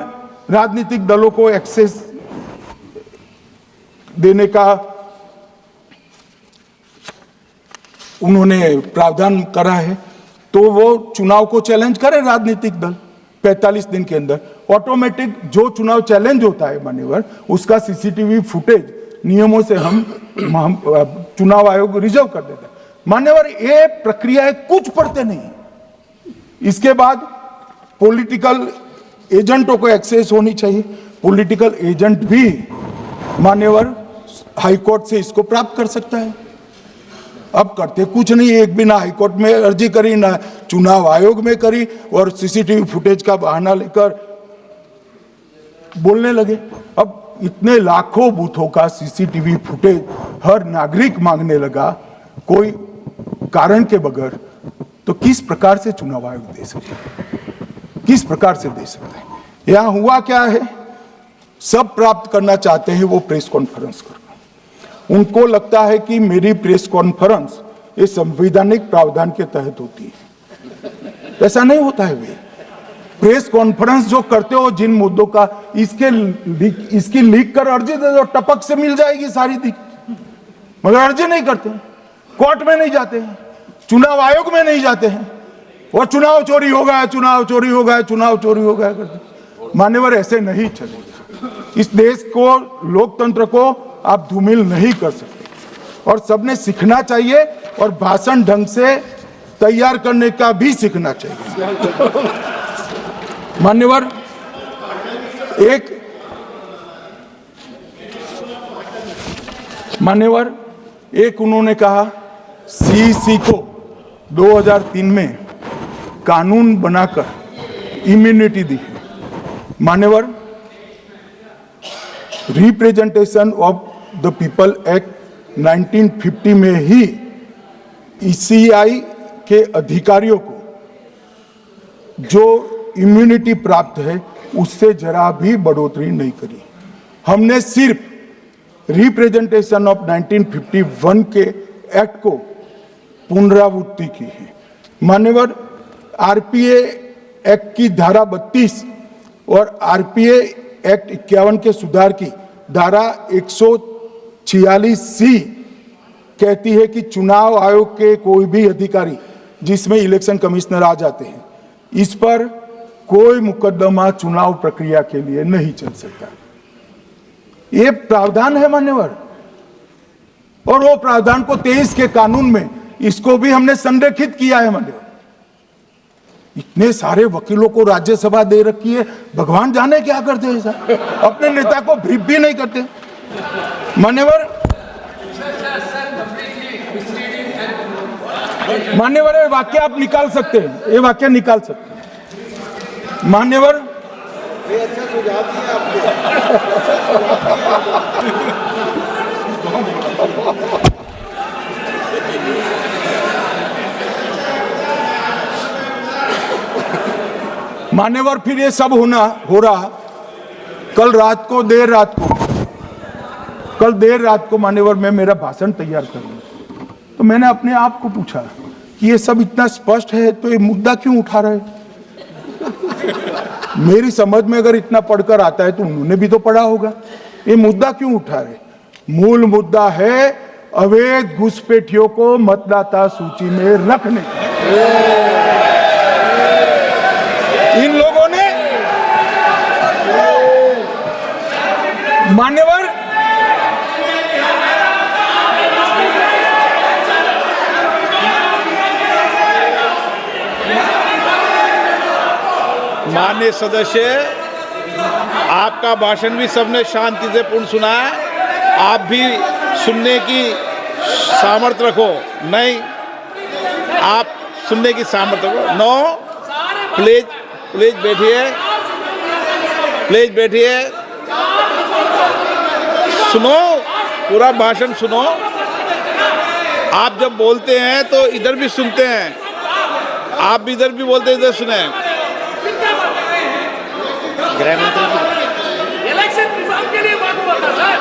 Speaker 1: राजनीतिक दलों को एक्सेस देने का उन्होंने प्रावधान करा है, तो वो चुनाव को चैलेंज करे राजनीतिक दल 45 दिन के अंदर। ऑटोमेटिक जो चुनाव चैलेंज होता है मान्यवर, उसका सीसीटीवी फुटेज नियमों से हम चुनाव आयोग रिजर्व कर देता है। मान्यवर, ये प्रक्रिया कुछ पढ़ते नहीं। इसके बाद पॉलिटिकल एजेंटों को एक्सेस होनी चाहिए। पॉलिटिकल एजेंट भी मान्यवर हाईकोर्ट से इसको प्राप्त कर सकता है। अब करते कुछ नहीं, एक भी ना हाईकोर्ट में अर्जी करी, ना चुनाव आयोग में करी, और सीसीटीवी फुटेज का बहाना लेकर बोलने लगे। अब इतने लाखों बूथों का सीसीटीवी फुटेज हर नागरिक मांगने लगा कोई कारण के बगैर, तो किस प्रकार से चुनाव आयोग दे सकता है? किस प्रकार से दे सकता है? यहां हुआ क्या है, सब प्राप्त करना चाहते हैं वो प्रेस कॉन्फ्रेंस करना। उनको लगता है कि मेरी प्रेस कॉन्फ्रेंस ये संवैधानिक प्रावधान के तहत होती है। ऐसा नहीं होता है। वे प्रेस कॉन्फ्रेंस जो करते हो जिन मुद्दों का, इसकी लीक कर अर्जी दे दो, टपक से मिल जाएगी सारी दिख, मगर अर्जी नहीं करते, कोर्ट में नहीं जाते हैं, चुनाव आयोग में नहीं जाते हैं, और चुनाव चोरी हो गया, चुनाव चोरी हो गया, चुनाव चोरी हो गया करते। मान्यवर, ऐसे नहीं चलेगा। इस देश को, लोकतंत्र को आप धूमिल नहीं कर सकते, और सबने सीखना चाहिए, और भाषण ढंग से तैयार करने का भी सीखना चाहिए। मान्यवर, एक उन्होंने कहा सीईसी को 2003 में कानून बनाकर इम्यूनिटी दी है। मान्यवर, representation of the people act 1950 में ही ईसीआई के अधिकारियों को जो इम्यूनिटी प्राप्त है, उससे जरा भी बढ़ोतरी नहीं करी। हमने सिर्फ रिप्रेजेंटेशन ऑफ 1951 के एक्ट को पुनरावृत्ति की है। मान्यवर, आरपीए एक्ट की धारा 32 और आरपीए एक्ट 51 के सुधार की धारा 146C कहती है कि चुनाव आयोग के कोई भी अधिकारी जिसमें इलेक्शन कमिश्नर आ जाते हैं, इस पर कोई मुकदमा चुनाव प्रक्रिया के लिए नहीं चल सकता। ये प्रावधान है मान्यवर, और वो प्रावधान को 23 के कानून में इसको भी हमने संरेखित किया है मान्यवर। इतने सारे वकीलों को राज्यसभा दे रखी है, भगवान जाने क्या करते हैं सर, अपने नेता को ब्रीफ भी नहीं करते मान्यवर। मान्यवर, ये वाक्य आप निकाल सकते हैं, ये वाक्य निकाल सकते हैं मान्यवर।
Speaker 5: अच्छा सुझाव दिया आपने।
Speaker 1: मान्यवर, फिर ये सब हो रहा कल देर रात को मान्यवर मैं मेरा भाषण तैयार कर लूं, तो मैंने अपने आप को पूछा कि ये सब इतना स्पष्ट है तो ये मुद्दा क्यों उठा रहे। मेरी समझ में अगर इतना पढ़कर आता है तो उन्होंने भी तो पढ़ा होगा। ये मुद्दा क्यों उठा रहे? मूल मुद्दा है अवैध घुसपैठियों को मतदाता सूची में रखने। इन लोगों ने मान्यवर
Speaker 2: माननीय सदस्य, आपका भाषण भी सबने शांति से पूर्ण सुना है, आप भी सुनने की सामर्थ्य रखो। नहीं, आप सुनने की सामर्थ्य रखो। नो, प्लीज बैठिए, सुनो, पूरा भाषण सुनो। आप जब बोलते हैं तो इधर भी सुनते हैं, आप भी इधर भी बोलते हैं, इधर सुने। गृह मंत्री इलेक्शन रिफॉर्म के लिए बात बोलता सर।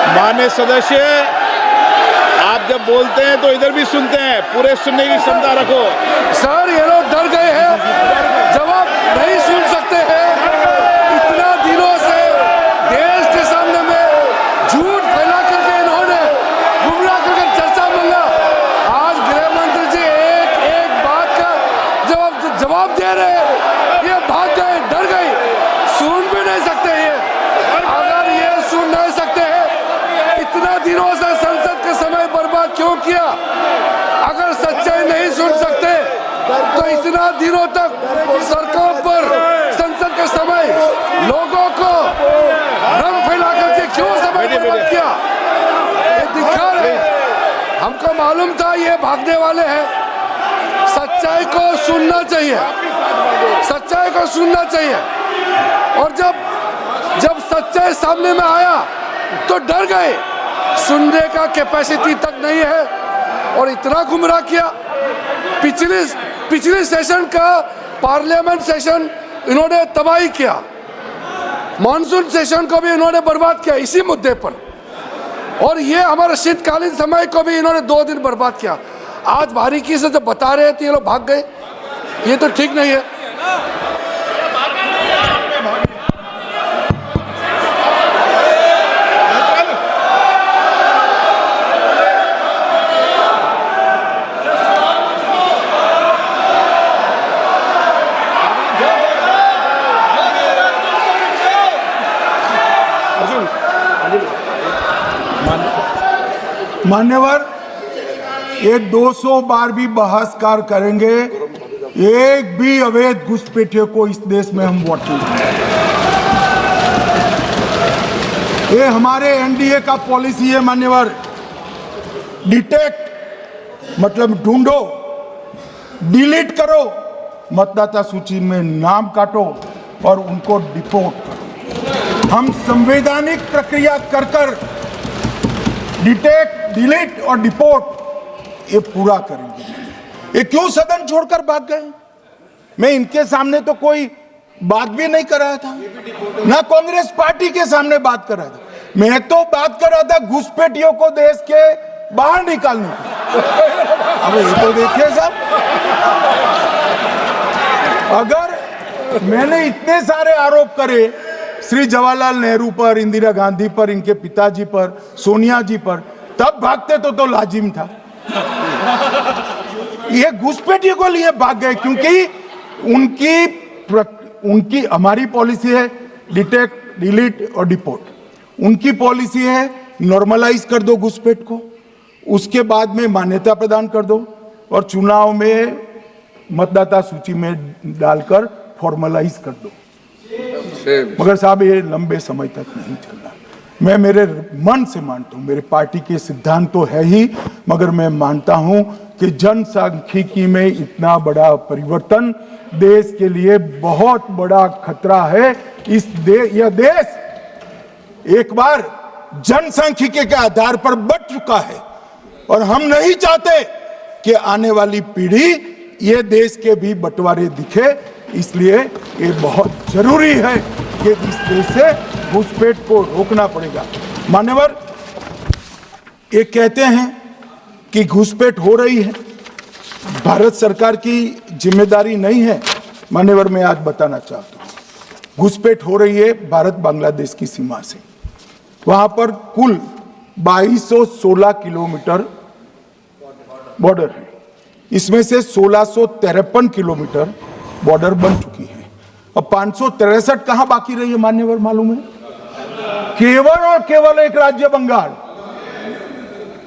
Speaker 2: माननीय सदस्य, आप जब बोलते हैं तो इधर भी सुनते हैं, पूरे सुनने की क्षमता रखो।
Speaker 6: सर, ये लोग डर गए हैं, जवाब नहीं सुन सकते हैं। इतना दिनों से देश के सामने में झूठ फैला करके इन्होंने गुमराह करके चर्चा मंगा। आज गृह मंत्री जी एक बात का जवाब दे रहे हैं, ये भाग गए, डर गए, सुन भी नहीं सकते ये। अगर ये सुन नहीं सकते हैं, इतना दिनों से संसद के समय बर्बाद क्यों किया? अगर सच्चाई नहीं सुन सकते तो इतना दिनों तक सरकार पर संसद के समय लोगों को रंग फैला करके क्यों समय बर्बाद किया? ये दिखा रहे, हमको मालूम था ये भागने वाले हैं। सच्चाई को सुनना चाहिए, सच्चाई को सुनना चाहिए। और जब सच्चाई सामने में आया तो डर गए, सुनने का कैपेसिटी तक नहीं है और इतना गुमराह किया। पिछले सेशन का पार्लियामेंट सेशन इन्होंने तबाही किया, मॉनसून सेशन को भी इन्होंने बर्बाद किया इसी मुद्दे पर, और ये हमारे शीतकालीन समय को भी इन्होंने 2 दिन बर्बाद किया। आज बारीकी से जब बता रहे थे ये लोग भाग गए, ये तो ठीक नहीं है।
Speaker 1: मान्यवर, ये 200 बार भी बहसकार करेंगे, एक भी अवैध घुसपैठियों को इस देश में हम वोट नहीं देंगे। ये हमारे एनडीए का पॉलिसी है मान्यवर। डिटेक्ट मतलब ढूंढो, डिलीट करो, मतदाता सूची में नाम काटो और उनको डिपोर्ट करो। हम संवैधानिक प्रक्रिया कर कर डिटेक्ट, डिलीट और डिपोर्ट ये पूरा करेंगे। ये क्यों सदन छोड़कर भाग गए? मैं इनके सामने तो कोई बात भी नहीं कर रहा था, ना कांग्रेस पार्टी के सामने बात कर रहा था। मैं तो बात कर रहा था घुसपैठियों को देश के बाहर निकालने की। अब ये तो देखिए साहब, अगर मैंने इतने सारे आरोप करे श्री जवाहरलाल नेहरू पर, इंदिरा गांधी पर, इनके पिताजी पर, सोनिया जी पर, तब भागते तो लाजिम था। ये घुसपैठियों को लिए भाग गए क्योंकि उनकी हमारी पॉलिसी है डिटेक्ट, डिलीट और डिपोर्ट। उनकी पॉलिसी है नॉर्मलाइज कर दो घुसपैठ को, उसके बाद में मान्यता प्रदान कर दो और चुनाव में मतदाता सूची में डालकर फॉर्मलाइज कर दो। मगर साहब ये लंबे समय तक नहीं चलना। मैं मेरे मन से मानता हूं, मेरे पार्टी के सिद्धांत तो है ही, मगर मैं मानता हूं कि जनसांख्यिकी में इतना बड़ा परिवर्तन देश के लिए बहुत बड़ा खतरा है। यह देश एक बार जनसांख्यिकी के आधार पर बट चुका है और हम नहीं चाहते कि आने वाली पीढ़ी ये देश के भी बंटवारे दिखे। इसलिए ये बहुत जरूरी है कि इस देश से घुसपैठ को रोकना पड़ेगा। मान्यवर, ये कहते हैं कि घुसपैठ हो रही है, भारत सरकार की जिम्मेदारी नहीं है। मान्यवर, मैं आज बताना चाहता हूं, घुसपैठ हो रही है भारत बांग्लादेश की सीमा से। वहां पर कुल 2216 किलोमीटर बॉर्डर है, इसमें से 1653 किलोमीटर बॉर्डर बन चुकी है। अब 563 कहां बाकी रही है मान्यवर मालूम है? केवल और केवल एक राज्य बंगाल।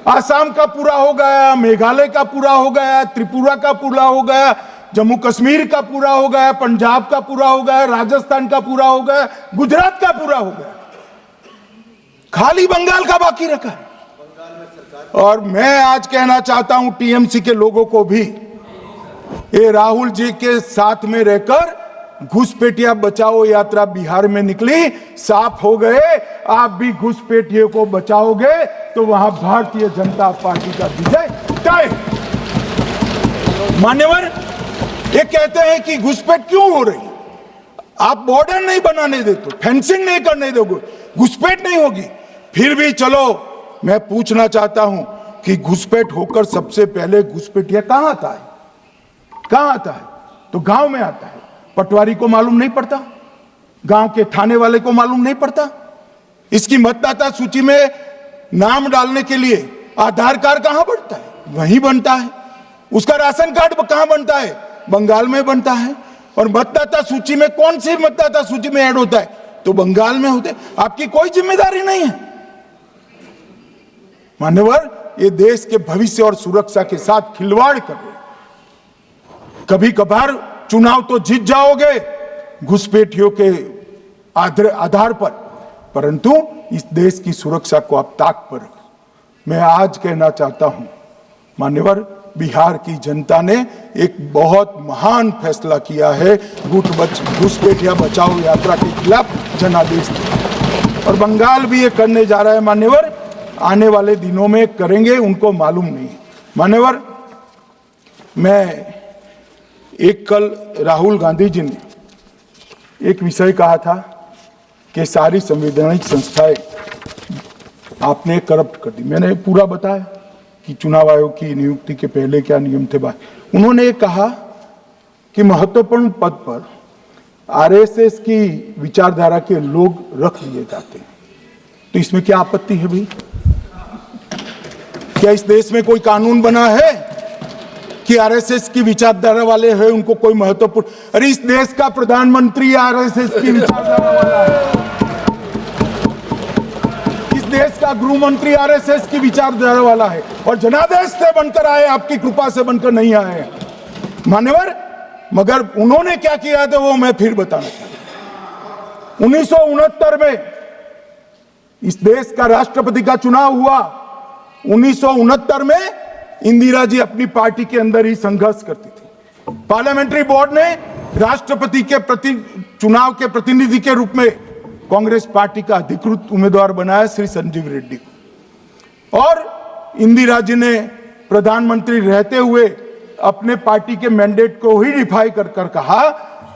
Speaker 1: आसाम का पूरा हो गया, मेघालय का पूरा हो गया, त्रिपुरा का पूरा हो गया, जम्मू कश्मीर का पूरा हो गया, पंजाब का पूरा हो गया, राजस्थान का पूरा हो गया, गुजरात का पूरा हो गया, खाली बंगाल का बाकी रखा है। और मैं आज कहना चाहता हूं टीएमसी के लोगों को भी, ये राहुल जी के साथ में रहकर घुसपैठिया बचाओ यात्रा बिहार में निकली, साफ हो गए। आप भी घुसपैठियों को बचाओगे तो वहां भारतीय जनता पार्टी का विजय तय। मान्यवर, ये कहते हैं कि घुसपैठ क्यों हो रही? आप बॉर्डर नहीं बनाने देते, फेंसिंग नहीं करने दोगे, घुसपैठ नहीं होगी। फिर भी चलो, मैं पूछना चाहता हूं कि घुसपैठ होकर सबसे पहले घुसपैठिया कहां आता है? कहां आता है? तो गांव में आता है। पटवारी को मालूम नहीं पड़ता, गांव के थाने वाले को मालूम नहीं पड़ता। इसकी मतदाता सूची में नाम डालने के लिए आधार कार्ड कहां बनता है? वहीं बनता है। उसका राशन कार्ड कहां बनता है? बंगाल में बनता है। और मतदाता सूची में कौन सी मतदाता सूची में ऐड होता है? तो बंगाल में होते। आपकी कोई जिम्मेदारी नहीं है। मान्यवर, ये देश के भविष्य और सुरक्षा के साथ खिलवाड़ कर रहे। कभी कभार चुनाव तो जीत जाओगे घुसपैठियों के आधार पर, परंतु इस देश की सुरक्षा को आप ताक पर रखो। मैं आज कहना चाहता हूं मान्यवर, बिहार की जनता ने एक बहुत महान फैसला किया है घुसपैठिया बचाओ यात्रा के खिलाफ जनादेश दिया। और बंगाल भी ये करने जा रहा है मान्यवर, आने वाले दिनों में करेंगे, उनको मालूम नहीं। मान्यवर, मैं एक कल राहुल गांधी जी ने एक विषय कहा था कि सारी संवैधानिक संस्थाएं आपने करप्ट कर दी। मैंने पूरा बताया कि चुनाव आयोग की नियुक्ति के पहले क्या नियम थे। उन्होंने कहा कि महत्वपूर्ण पद पर आरएसएस की विचारधारा के लोग रख लिए जाते हैं, तो इसमें क्या आपत्ति है भाई? क्या इस देश में कोई कानून बना है कि आरएसएस की विचारधारा वाले हैं उनको कोई महत्वपूर्ण? अरे इस देश का प्रधानमंत्री आरएसएस की विचारधारा वाला है, इस देश का गृह मंत्री आरएसएस की विचारधारा वाला है, और जनादेश से बनकर आए, आपकी कृपा से बनकर नहीं आए मान्यवर। मगर उन्होंने क्या किया था वो मैं फिर बताना चाहता हूं। 1969 में इस देश का राष्ट्रपति का चुनाव हुआ। 1969 में इंदिरा जी अपनी पार्टी के अंदर ही संघर्ष करती थी। पार्लियामेंट्री बोर्ड ने राष्ट्रपति के चुनाव के प्रतिनिधि के रूप में कांग्रेस पार्टी का अधिकृत उम्मीदवार बनाया श्री संजीव रेड्डी को। और इंदिरा जी ने प्रधानमंत्री रहते हुए अपने पार्टी के मैंडेट को ही डिफाई कर कहा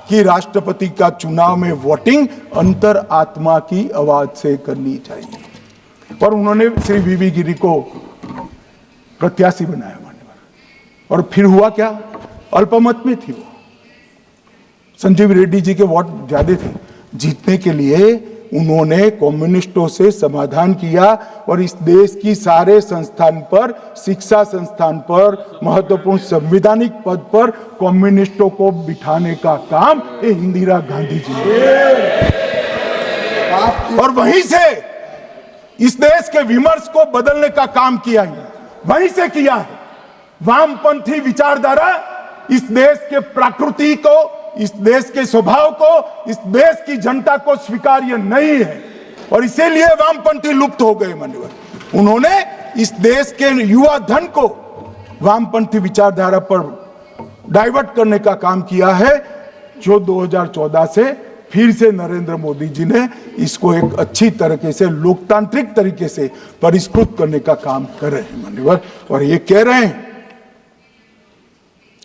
Speaker 1: कि राष्ट्रपति का चुनाव में वोटिंग अंतर आत्मा की आवाज से करनी चाहिए। और उन्होंने श्री वीवी गिरी को प्रत्याशी बनाया मान्यवर। और फिर हुआ क्या? अल्पमत में थी वो। संजीव रेड्डी जी के वोट ज्यादा थे। जीतने के लिए उन्होंने कम्युनिस्टों से समाधान किया और इस देश की सारे संस्थान पर, शिक्षा संस्थान पर, महत्वपूर्ण संवैधानिक पद पर कम्युनिस्टों को बिठाने का काम ये इंदिरा गांधी जी ने। और वहीं से इस देश के विमर्श को बदलने का काम किया है, वहीं से किया है। वामपंथी विचारधारा इस देश के प्रकृति को, इस देश के स्वभाव को, इस देश की जनता को स्वीकार्य नहीं है और इसीलिए वामपंथी लुप्त हो गए मान्यवर। उन्होंने इस देश के युवा धन को वामपंथी विचारधारा पर डाइवर्ट करने का काम किया है, जो 2014 से फिर से नरेंद्र मोदी जी ने इसको एक अच्छी तरीके से, लोकतांत्रिक तरीके से परिष्कृत करने का काम कर रहे हैं मान्यवर। और ये कह रहे हैं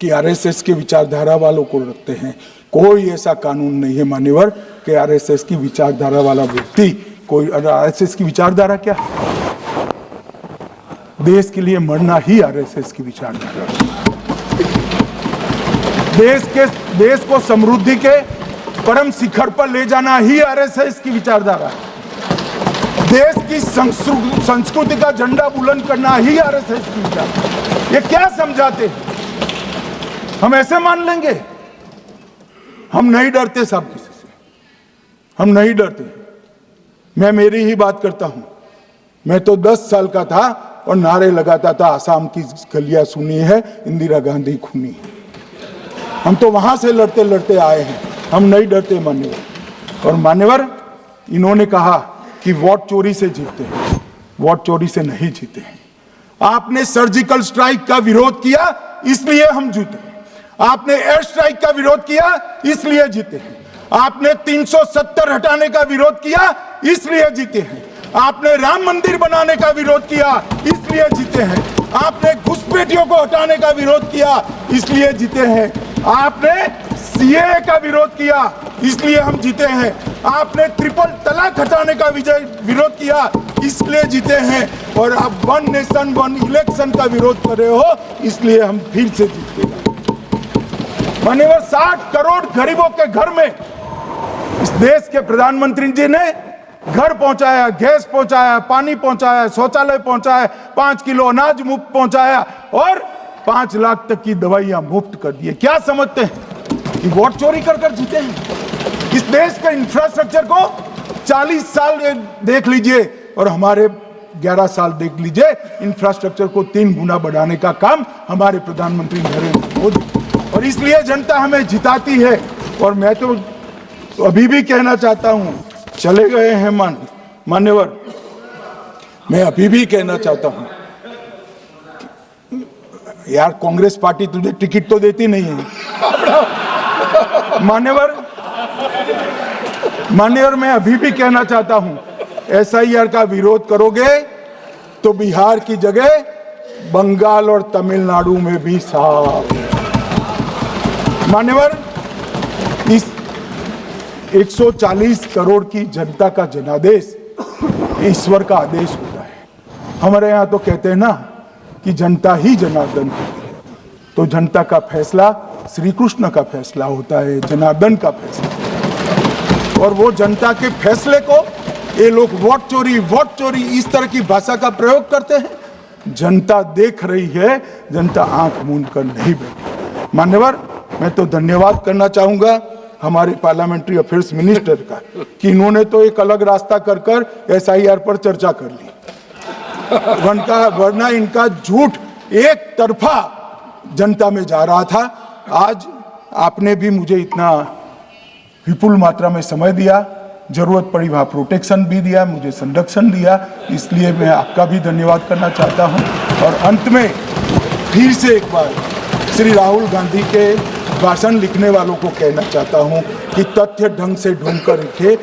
Speaker 1: कि आरएसएस के विचारधारा वालों को रखते हैं। कोई ऐसा कानून नहीं है मान्यवर कि आरएसएस की विचारधारा वाला व्यक्ति कोई, आरएसएस की विचारधारा क्या है? देश के लिए मरना ही आरएसएस की विचारधारा है। देश को समृद्धि के परम शिखर पर ले जाना ही आरएसएस की विचारधारा है। देश की संस्कृति का झंडा बुलंद करना ही आरएसएस की विचारधारा। ये क्या समझाते हैं? हम ऐसे मान लेंगे? हम नहीं डरते साहब किसी से, हम नहीं डरते। मैं मेरी ही बात करता हूं। मैं तो 10 साल का था और नारे लगाता था, आसाम की गलियां सुनी है, इंदिरा गांधी खूनी है। हम तो वहां से लड़ते लड़ते आए हैं, हम नहीं डरते मान्यवर। और मान्यवर, इन्होंने कहा कि वोट चोरी से जीतते हैं। वोट चोरी से नहीं जीते हैं। आपने सर्जिकल स्ट्राइक का विरोध किया, इसलिए हम जीते। आपने एयर स्ट्राइक का विरोध किया, इसलिए जीते हैं। आपने 370 हटाने का विरोध किया, इसलिए जीते हैं। आपने राम मंदिर बनाने का विरोध किया, इसलिए जीते हैं। आपने घुसपैठियों को हटाने का विरोध किया, इसलिए जीते हैं। आपने सीएए का विरोध किया, इसलिए हम जीते हैं। आपने ट्रिपल तलाक हटाने का विरोध किया, इसलिए जीते हैं। और आप 1 नेशन 1 इलेक्शन का विरोध कर रहे हो, इसलिए हम फिर से जीते हैं मान्यवर। 60 करोड़ गरीबों के घर में इस देश के प्रधानमंत्री जी ने घर पहुंचाया, गैस पहुंचाया, पानी पहुंचाया, शौचालय पहुंचाया, 5 किलो अनाज मुफ्त पहुंचाया और 5 लाख तक की दवाइयां मुफ्त कर दी। क्या समझते हैं कि वोट चोरी कर कर जीते हैं? इस देश के इंफ्रास्ट्रक्चर को 40 साल देख लीजिए और हमारे 11 साल देख लीजिए, इंफ्रास्ट्रक्चर को 3 गुना बढ़ाने का काम हमारे प्रधानमंत्री नरेंद्र मोदी। और इसलिए जनता हमें जिताती है। और मैं तो अभी भी कहना चाहता हूं, चले गए हैं मान्यवर, मैं अभी भी कहना चाहता हूं, यार कांग्रेस पार्टी तुझे टिकट तो देती नहीं है मान्यवर। मैं अभी भी कहना चाहता हूं, एसआईआर का विरोध करोगे तो बिहार की जगह बंगाल और तमिलनाडु में भी साफ मान्यवर। इस 140 करोड़ की जनता का जनादेश ईश्वर का आदेश होता है। हमारे यहाँ तो कहते हैं ना कि जनता ही जनार्दन है। तो जनता का फैसला श्री कृष्ण का फैसला होता है, जनार्दन का फैसला। और वो जनता के फैसले को ये लोग वोट चोरी इस तरह की भाषा का प्रयोग करते हैं। जनता देख रही है, जनता आंख मूंद कर नहीं बैठी मान्यवर। मैं तो धन्यवाद करना चाहूंगा हमारे पार्लियामेंट्री अफेयर्स मिनिस्टर का कि इन्होंने तो एक अलग रास्ता कर एसआईआर पर चर्चा कर ली। वरना इनका झूठ एक तरफा जनता में जा रहा था। आज आपने भी मुझे इतना विपुल मात्रा में समय दिया, जरूरत पड़ी वहां प्रोटेक्शन भी दिया, मुझे संरक्षण दिया, इसलिए मैं आपका भी धन्यवाद करना चाहता हूं। और अंत में फिर से एक बार श्री राहुल गांधी के भाषण लिखने वालों को कहना चाहता हूं कि तथ्य ढंग से ढूंढ कर रखे,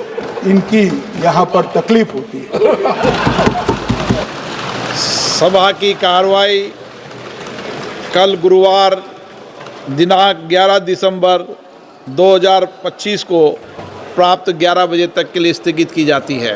Speaker 1: इनकी यहाँ पर तकलीफ होती है।
Speaker 2: सभा की कार्रवाई कल गुरुवार दिनांक 11 दिसंबर 2025 को प्राप्त 11 बजे तक के लिए स्थगित की जाती है।